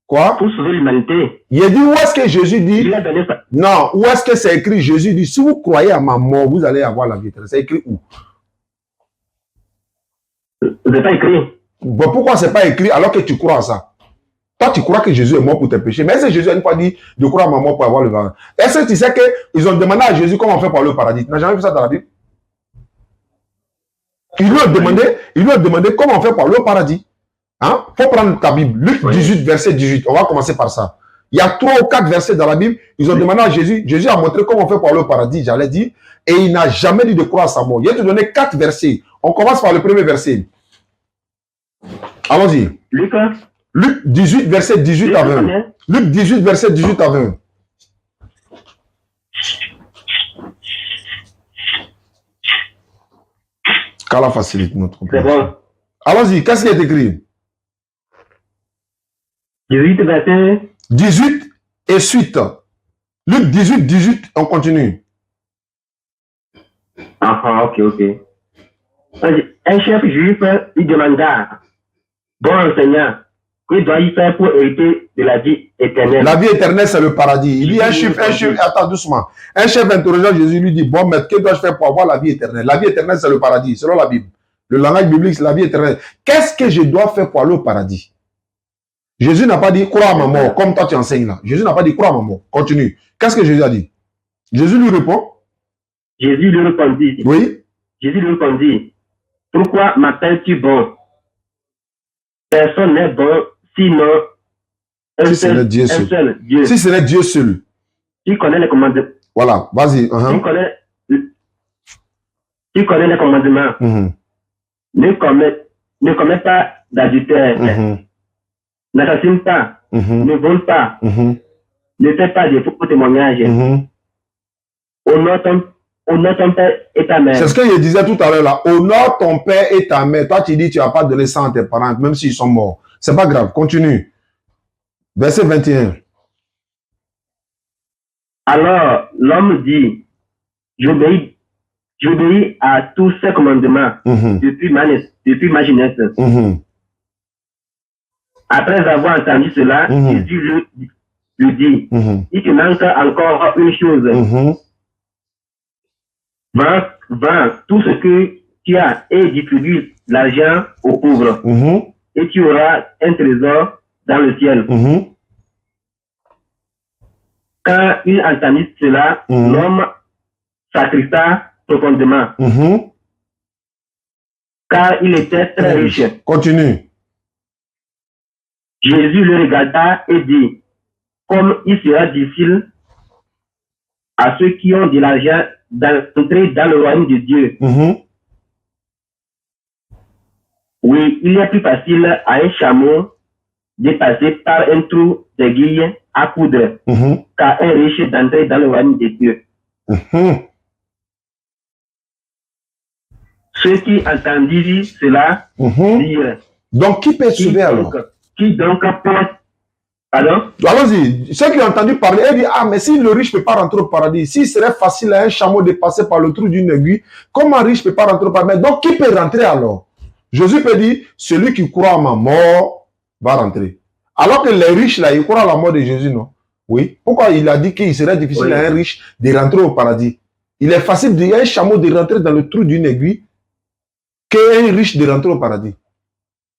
Quoi? Pour sauver l'humanité. Il a dit, où est-ce que Jésus dit? Il a donné ça. Non, où est-ce que c'est écrit? Jésus dit, si vous croyez à ma mort, vous allez avoir la vie éternelle. C'est écrit où? C'est pas écrit. Bon, pourquoi c'est pas écrit alors que tu crois à ça? Toi, tu crois que Jésus est mort pour tes péchés. Mais est-ce que Jésus a une fois dit de croire à ma mort pour avoir le paradis? Est-ce que tu sais qu'ils ont demandé à Jésus comment on fait pour aller au paradis? Tu n'as jamais vu ça dans la Bible? Ils lui ont demandé comment on fait pour aller au paradis. Hein? Faut prendre ta Bible. Luc 18, verset 18. On va commencer par ça. Il y a 3 ou 4 versets dans la Bible. Ils ont demandé à Jésus. Jésus a montré comment on fait pour aller au paradis, j'allais dire. Et il n'a jamais dit de croire à sa mort. Il a te donné 4 versets. On commence par le premier verset. Allons-y. Luc 18, verset 18 à 20. Luc 18, verset 18 à 20. Qu'Allah facilite notre compréhension. Bon. Allons-y. Qu'est-ce qui est écrit? 18 verset 18 et suite. Luc 18, 18, on continue. Ah, ok. Un chef juif lui demanda, bon enseignant, que doit-il faire pour hériter de la vie éternelle? La vie éternelle, c'est le paradis. Il dit un chef, attends doucement. Un chef interrogeant Jésus lui dit, bon maître, que dois-je faire pour avoir la vie éternelle? La vie éternelle, c'est le paradis, selon la Bible. Le langage biblique, c'est la vie éternelle. Qu'est-ce que je dois faire pour aller au paradis? Jésus n'a pas dit, crois à ma mort, comme toi tu enseignes là. Jésus n'a pas dit, crois à ma mort. Continue. Qu'est-ce que Jésus a dit? Jésus lui répond. Jésus lui répondit. Oui. Jésus lui répondit, pourquoi m'appelles-tu bon? Personne n'est bon, sinon un seul Dieu. Si ce n'est Dieu seul. Tu connais les commandements. Voilà, vas-y. Tu connais les commandements. Ne commets pas d'adultère. N'assassine pas. Ne vole pas. Ne fais pas de faux témoignages. Honore ton père et ta mère. C'est ce que je disais tout à l'heure là. Honore ton père et ta mère. Toi, tu dis tu n'as pas donné ça à tes parents, même s'ils sont morts. C'est pas grave. Continue. Verset 21. Alors, l'homme dit, j'obéis à tous ces commandements depuis ma jeunesse. Après avoir entendu cela, Jésus lui dit, il te manque encore une chose. Vends tout ce que tu as et distribue l'argent aux pauvres. Et tu auras un trésor dans le ciel. Quand il entendit cela, l'homme s'attrista profondément. Car il était très riche. Continue. Jésus le regarda et dit, comme il sera difficile à ceux qui ont de l'argent d'entrer dans le royaume de Dieu. Oui, il est plus facile à un chameau de passer par un trou d'aiguille à coudre qu'à un riche d'entrer dans le royaume de Dieu. Ceux qui entendirent cela dirent. Donc, qui peut être sauvé alors? Qui donc peut. Pardon? Allons-y. Ceux qui ont entendu parler, ils disent, ah, mais si le riche ne peut pas rentrer au paradis, s'il serait facile à un chameau de passer par le trou d'une aiguille, comment un riche ne peut pas rentrer au paradis? Donc, qui peut rentrer alors? Jésus peut dire, celui qui croit à ma mort va rentrer. Alors que les riches, là, ils croient à la mort de Jésus, non? Oui. Pourquoi il a dit qu'il serait difficile à un riche de rentrer au paradis? Il est facile à un chameau de rentrer dans le trou d'une aiguille qu'un riche de rentrer au paradis.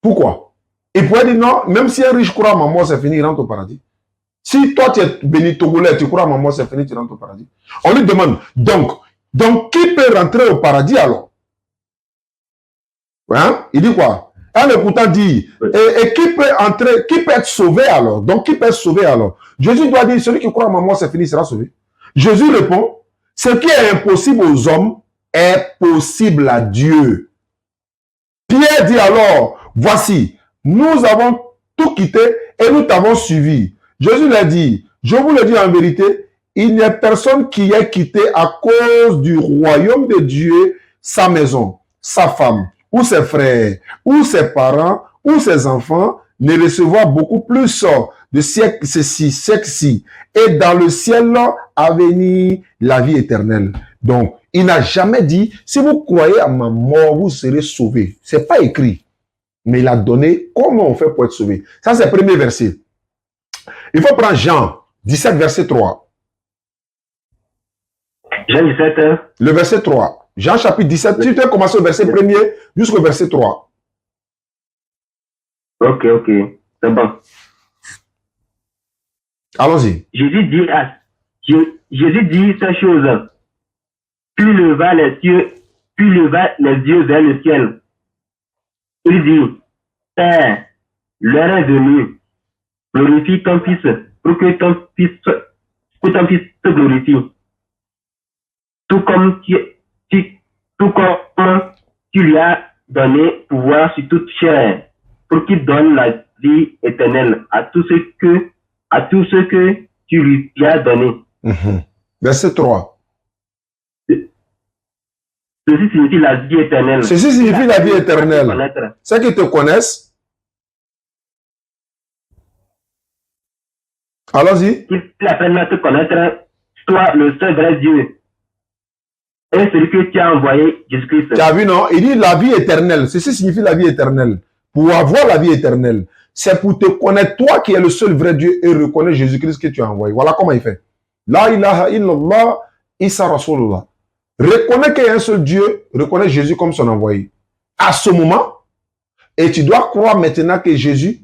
Pourquoi? Il pourrait dire non, même si un riche croit à ma mort, c'est fini, il rentre au paradis. Si toi, tu es béni togolais, tu crois à ma mort, c'est fini, tu rentres au paradis. On lui demande, donc qui peut rentrer au paradis alors? Hein? Il dit quoi? Un écoutant dit, et qui peut entrer, qui peut être sauvé alors? Donc, qui peut être sauvé alors? Jésus doit dire, celui qui croit à ma mort, c'est fini, il sera sauvé. Jésus répond, ce qui est impossible aux hommes est possible à Dieu. Pierre dit alors, voici, nous avons tout quitté et nous t'avons suivi. Jésus l'a dit, je vous le dis en vérité, il n'y a personne qui ait quitté à cause du royaume de Dieu sa maison, sa femme, ou ses frères, ou ses parents, ou ses enfants, ne recevoir beaucoup plus de siècle-ci, et dans le ciel à venir la vie éternelle. Donc, il n'a jamais dit, si vous croyez à ma mort, vous serez sauvés. Ce n'est pas écrit. Mais il a donné comment on fait pour être sauvé. Ça, c'est le premier verset. Il faut prendre Jean 17, verset 3. Jean 17. Le verset 3. Jean chapitre 17. Tu peux commencer au verset 1er jusqu'au verset 3. Ok. C'est bon. Allons-y. Jésus dit ces choses, puis leva les yeux vers le ciel. Il dit, Père, l'heure est venue, glorifie ton Fils, pour que ton Fils te glorifie. Tout comme tu lui as donné pouvoir sur toute chair, pour qu'il donne la vie éternelle à tous ceux que tu lui as donné. Verset 3. Ceci signifie la vie éternelle. Ceci signifie la vie éternelle. Ceux qui te connaissent. Allons-y. Qu'ils apprennent à te connaître, toi, le seul vrai Dieu, et celui que tu as envoyé, Jésus-Christ. Tu as vu, non? Il dit la vie éternelle. Ceci signifie la vie éternelle. Pour avoir la vie éternelle, c'est pour te connaître, toi qui es le seul vrai Dieu, et reconnaître Jésus-Christ que tu as envoyé. Voilà comment il fait. La ilaha illallah, Isa Rasulullah. Reconnais qu'il y a un seul Dieu, reconnais Jésus comme son envoyé. À ce moment, et tu dois croire maintenant que Jésus,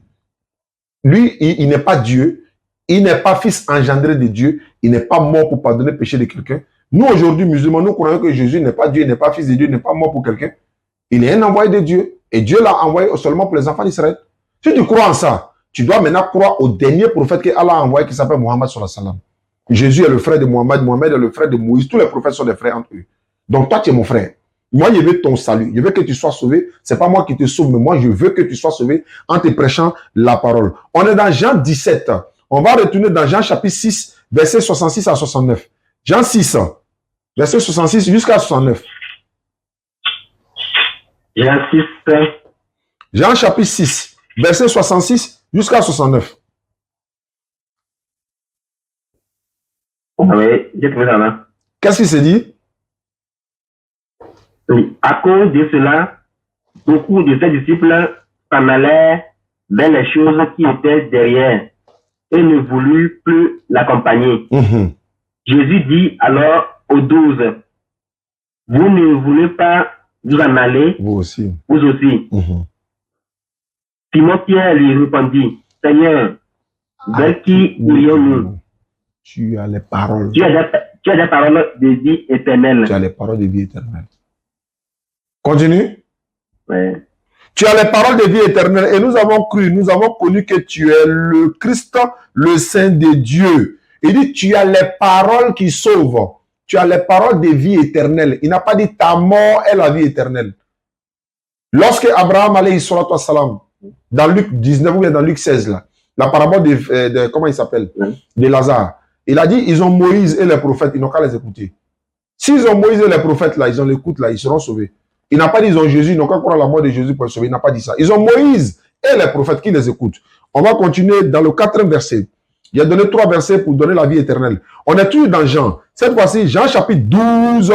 lui, il n'est pas Dieu, il n'est pas fils engendré de Dieu, il n'est pas mort pour pardonner le péché de quelqu'un. Nous, aujourd'hui, musulmans, nous croyons que Jésus n'est pas Dieu, il n'est pas fils de Dieu, il n'est pas mort pour quelqu'un. Il est un envoyé de Dieu, et Dieu l'a envoyé seulement pour les enfants d'Israël. Si tu crois en ça, tu dois maintenant croire au dernier prophète que Allah a envoyé, qui s'appelle Mohammed sallallahu alayhi wa sallam. Jésus est le frère de Mohammed, Mohammed est le frère de Moïse, tous les prophètes sont des frères entre eux. Donc toi, tu es mon frère. Moi, je veux ton salut. Je veux que tu sois sauvé. C'est pas moi qui te sauve, mais moi, je veux que tu sois sauvé en te prêchant la parole. On est dans Jean 17. On va retourner dans Jean chapitre 6, versets 66 à 69. Jean 6, verset 66 jusqu'à 69. Jean 6. Jean chapitre 6, verset 66 jusqu'à 69. Oui, j'ai trouvé ça là. Qu'est-ce qu'il se dit? Oui. À cause de cela, beaucoup de ses disciples s'en allèrent vers les choses qui étaient derrière et ne voulurent plus l'accompagner. Jésus dit alors aux 12, vous ne voulez pas vous en aller, vous aussi. Simon Pierre lui répondit, Seigneur, vers qui irions-nous? Tu as les paroles. Tu as des paroles de vie éternelle. Tu as les paroles de vie éternelle. Continue. Ouais. Tu as les paroles de vie éternelle et nous avons cru, nous avons connu que tu es le Christ, le Saint de Dieu. Il dit, tu as les paroles qui sauvent. Tu as les paroles de vie éternelle. Il n'a pas dit ta mort est la vie éternelle. Lorsque Abraham alayhi salatu wassalam, dans Luc 19 ou bien dans Luc 16, là, la parabole de comment il s'appelle? De Lazare. Il a dit, ils ont Moïse et les prophètes, ils n'ont qu'à les écouter. S'ils ont Moïse et les prophètes, là, ils ont l'écoute, là, ils seront sauvés. Il n'a pas dit, ils ont Jésus, ils n'ont qu'à croire à la mort de Jésus pour être sauvés. Il n'a pas dit ça. Ils ont Moïse et les prophètes qui les écoutent. On va continuer dans le 4e verset. Il a donné 3 versets pour donner la vie éternelle. On est toujours dans Jean. Cette fois-ci, Jean chapitre 12.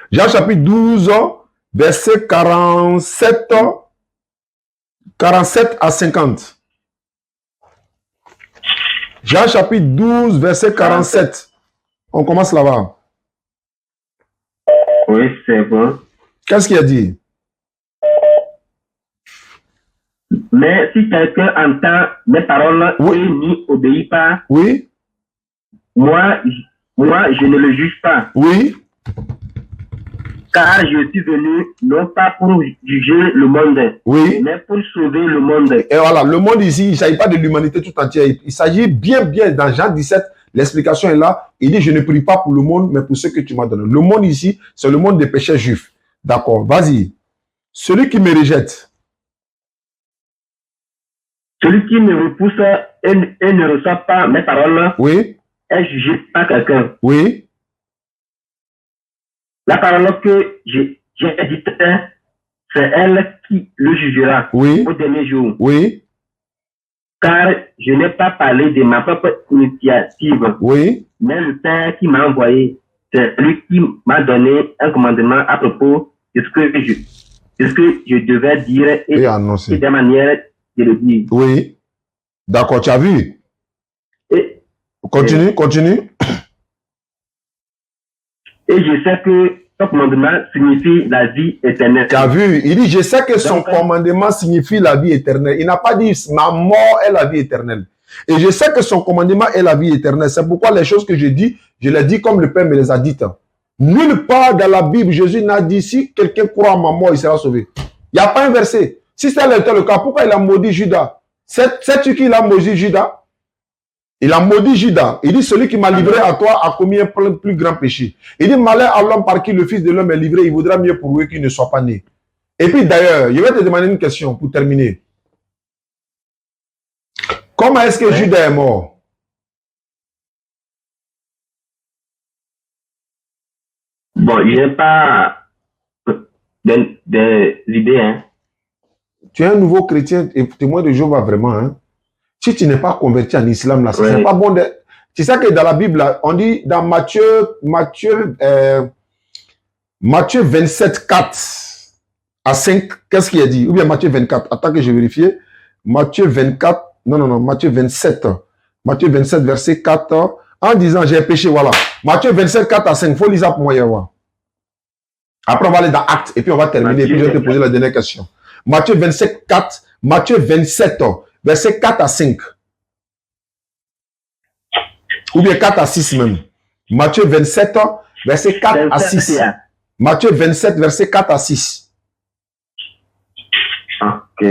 Jean chapitre 12, verset 47 à 50. Jean chapitre 12, verset 47. On commence là-bas. Oui, c'est bon. Qu'est-ce qu'il a dit? Mais si quelqu'un entend mes paroles et n'y obéit pas, oui, moi, je ne le juge pas. Oui. Car je suis venu non pas pour juger le monde, Oui. mais pour sauver le monde. Et voilà, le monde ici, il ne s'agit pas de l'humanité tout entière. Il s'agit bien dans Jean 17, l'explication est là. Il dit, je ne prie pas pour le monde, mais pour ceux que tu m'as donné. Le monde ici, c'est le monde des pécheurs juifs. D'accord, vas-y. Celui qui me rejette. Celui qui me repousse et ne reçoit pas mes paroles, oui, est jugé par quelqu'un. Oui. La parole que j'ai dite, c'est elle qui le jugera au dernier jour. Oui. Car je n'ai pas parlé de ma propre initiative. Oui. Mais le Père qui m'a envoyé, c'est lui qui m'a donné un commandement à propos de ce que je devais dire et annoncer. De manière de le dire. Oui. D'accord, tu as vu? Continue. Et je sais que son commandement signifie la vie éternelle. Tu as vu? Il dit, je sais que son commandement signifie la vie éternelle. Il n'a pas dit, ma mort est la vie éternelle. Et je sais que son commandement est la vie éternelle. C'est pourquoi les choses que je dis, je les dis comme le Père me les a dites. Nulle part dans la Bible, Jésus n'a dit si quelqu'un croit à ma mort, il sera sauvé. Il n'y a pas un verset. Si c'était le cas, pourquoi il a maudit Judas? Sais-tu qu'il a maudit Judas? Il a maudit Judas. Il dit, celui qui m'a livré à toi a commis un plus grand péché. Il dit, malheur à l'homme par qui le Fils de l'homme est livré, il vaudra mieux pour lui qu'il ne soit pas né. Et puis d'ailleurs, je vais te demander une question pour terminer. Comment est-ce que Judas est mort? Bon, il n'ai pas des idées, hein. Tu es un nouveau chrétien et témoin de Jéhovah vraiment, hein? Si tu n'es pas converti en islam, là, c'est pas bon de... Tu sais que dans la Bible, là, on dit dans Matthieu 27, 4 à 5, qu'est-ce qu'il a dit? Ou bien Matthieu 24, attends que je vérifie. Matthieu 24, non, Matthieu 27. Matthieu 27, verset 4, en disant j'ai péché, voilà. Matthieu 27, 4 à 5, il faut lire ça pour moi, voir. Après, on va aller dans Actes et puis on va terminer. Et puis je vais te poser la dernière question. Matthieu 27, 4, Matthieu 27, verset 4 à 5. Ou bien 4 à 6 même. Matthieu 27, verset 4 à 6. Matthieu 27, verset 4 à 6. Ok.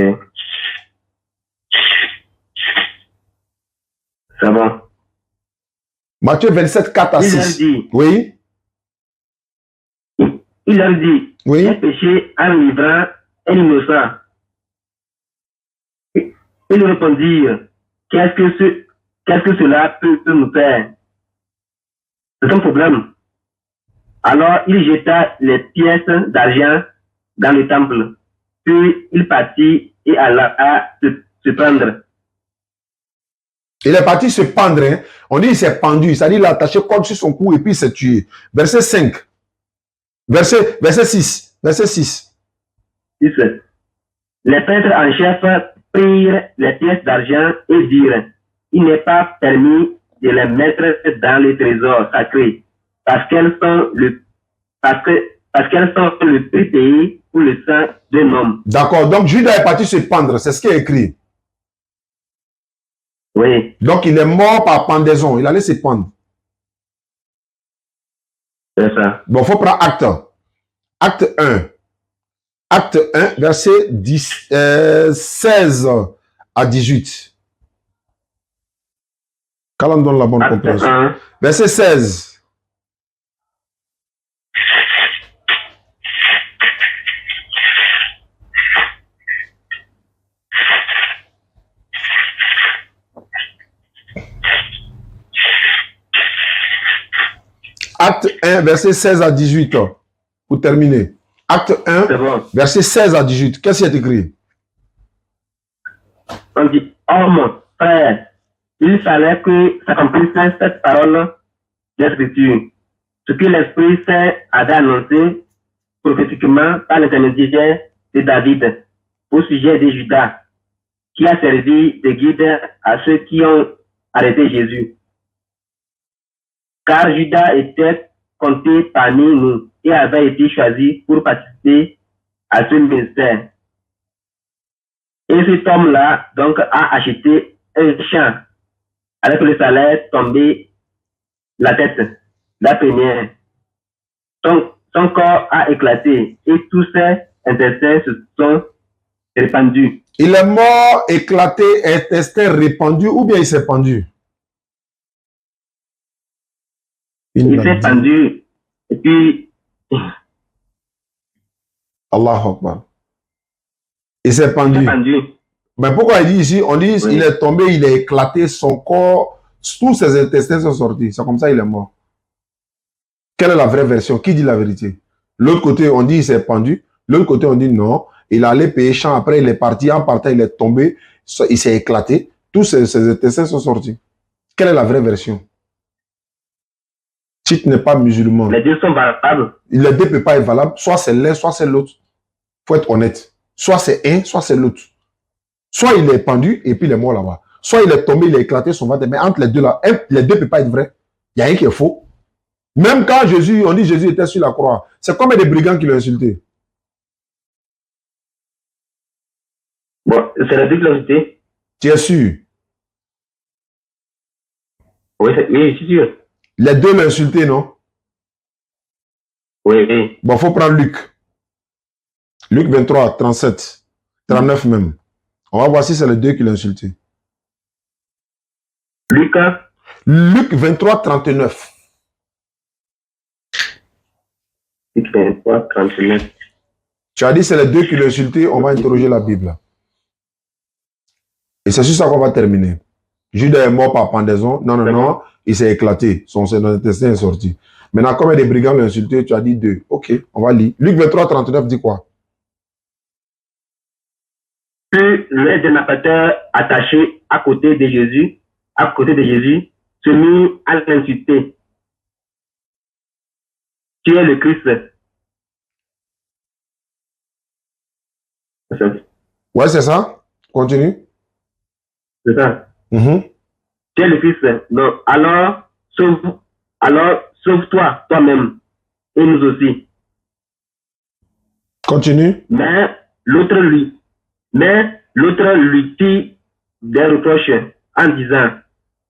C'est bon. Matthieu 27, 4 à 6. Oui. Il leur dit, oui. J'ai péché en livrant un innocent. Ils répondirent, qu'est-ce que cela peut nous faire? C'est un problème. Alors il jeta les pièces d'argent dans le temple. Puis il partit et alla se pendre. Il est parti se pendre. Hein? On dit il s'est pendu. C'est-à-dire il a attaché corde sur son cou et puis il s'est tué. Verset 5. Verset 6. Verset 6. Les prêtres en chef prirent les pièces d'argent et dirent, il n'est pas permis de les mettre dans les trésors sacrés parce qu'elles sont le prix payé pour le sang d'un homme. D'accord. Donc Judas est parti se pendre. C'est ce qui est écrit. Oui. Donc il est mort par pendaison. Il allait se pendre. C'est ça. Bon, il faut prendre acte. Acte 1. Acte 1, verset 16 à 18. Qu'Allah donne la bonne compréhension. Verset 16. Acte 1, verset 16 à 18. Pour terminer. Acte 1, bon. Verset 16 à 18. Qu'est-ce qui est écrit? On dit, oh mon frère, il fallait que s'accomplisse cette parole d'Écriture. Ce que l'Esprit Saint avait annoncé prophétiquement par l'intermédiaire de David au sujet de Judas, qui a servi de guide à ceux qui ont arrêté Jésus. Car Judas était compté parmi nous et avait été choisi pour participer à ce ministère. Et cet homme-là, donc, a acheté un champ avec le salaire tombé la tête, la première. Son corps a éclaté et tous ses intestins se sont répandus. Il est mort, éclaté, intestin répandu ou bien il s'est pendu? Il s'est pendu et puis... Allahu Akbar. Il s'est pendu. Mais pourquoi il dit ici, on dit il est tombé, il est éclaté, son corps, tous ses intestins sont sortis. C'est comme ça il est mort. Quelle est la vraie version? Qui dit la vérité? L'autre côté, on dit il s'est pendu. L'autre côté, on dit non. Il allait payer champ. Après, il est parti. En partant, il est tombé. Il s'est éclaté. Tous ses intestins sont sortis. Quelle est la vraie version? Si tu n'es pas musulman. Les deux sont valables. Les deux ne peuvent pas être valables. Soit c'est l'un, soit c'est l'autre. Il faut être honnête. Soit c'est un, soit c'est l'autre. Soit il est pendu et puis il est mort là-bas. Soit il est tombé, il a éclaté son ventre. Mais entre les deux là, les deux ne peuvent pas être vrais. Il y a un qui est faux. Même quand Jésus, on dit Jésus était sur la croix, c'est comme des brigands qui l'ont insulté. Bon, c'est la deux qui l'ont insulté. Tu es sûr? Oui, oui, je suis sûr. Les deux l'ont insulté, non? Oui, oui. Bon, faut prendre Luc. Luc 23, 37, 39 même. On va voir si c'est les deux qui l'ont insulté. Lucas. Luc 23, 39. Luc 23, 39. Tu as dit c'est les deux qui l'ont insulté, on va interroger la Bible. Et c'est sur ça qu'on va terminer. Judas est mort par pendaison. Non, non, non, il s'est éclaté. Son intestin est sorti. Maintenant, comme des brigands l'ont insulté, tu as dit deux. Ok, on va lire. Luc 23, 39 dit quoi? Puis l'un des malfaiteurs attachés à côté de Jésus, se mit à l'insulter. Tu es le Christ. Ouais, c'est ça. Continue. C'est ça. Tu es le Christ. Non. Alors, sauve-toi toi-même et nous aussi. Continue. Mais l'autre lui fit des reproches en disant,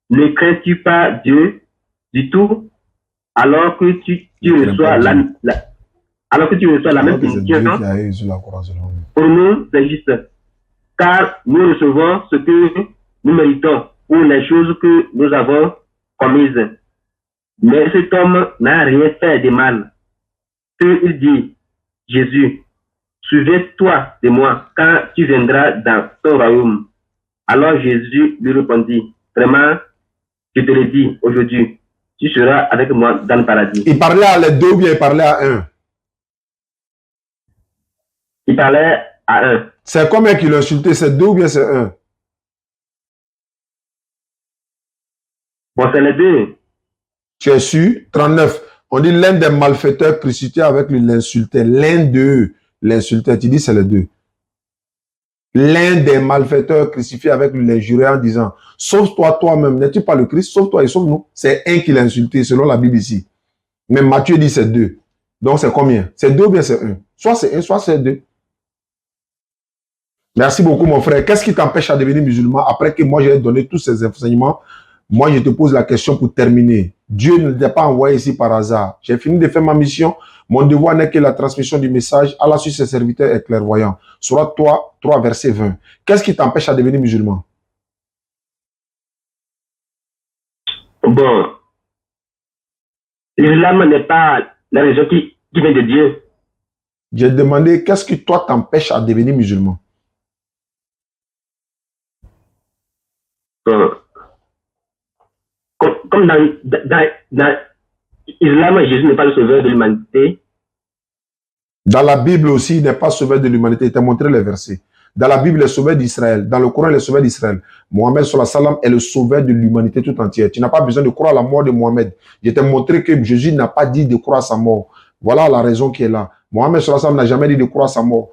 ne crains-tu pas Dieu du tout, alors que tu reçois la même punition? Pour nous, c'est juste, car nous recevons ce que nous méritons pour les choses que nous avons commises. Mais cet homme n'a rien fait de mal. Puis il dit, Jésus, souviens-toi de moi quand tu viendras dans ton royaume. Alors Jésus lui répondit, vraiment, je te le dis aujourd'hui, tu seras avec moi dans le paradis. Il parlait à les deux ou bien il parlait à un? Il parlait à un. C'est combien qu'il a insulté? C'est deux ou bien c'est un? Bon, c'est les deux. Tu es sûr? 39. On dit l'un des malfaiteurs crucifiés avec lui l'insultait. L'un d'eux l'insultait. Tu dis c'est les deux. L'un des malfaiteurs crucifiés avec lui l'injurait en disant, sauve-toi toi-même. N'es-tu pas le Christ? Sauve-toi et sauve-nous. C'est un qui l'a insulté selon la Bible ici. Mais Matthieu dit c'est deux. Donc c'est combien? C'est deux ou bien c'est un? Soit c'est un, soit c'est deux. Merci beaucoup mon frère. Qu'est-ce qui t'empêche à devenir musulman après que moi j'ai donné tous ces enseignements? Moi je te pose la question pour terminer. Dieu ne t'a pas envoyé ici par hasard. J'ai fini de faire ma mission. Mon devoir n'est que la transmission du message. Allah sur ses serviteurs est clairvoyant. Sourate 3, verset 20. Qu'est-ce qui t'empêche à devenir musulman? Bon, l'islam n'est pas la religion qui vient de Dieu. J'ai demandé qu'est-ce qui toi t'empêche à devenir musulman? Comme dans l'islam, Jésus n'est pas le sauveur de l'humanité. Dans la Bible aussi, il n'est pas sauveur de l'humanité. Il t'a montré les versets. Dans la Bible, il est sauveur d'Israël. Dans le Coran, il est sauveur d'Israël. Mohammed sallallahu alayhi wa sallam est le sauveur de l'humanité tout entière. Tu n'as pas besoin de croire à la mort de Mohammed. Je t'ai montré que Jésus n'a pas dit de croire à sa mort. Voilà la raison qui est là. Mohammed sallallahu alayhi wa sallam n'a jamais dit de croire à sa mort.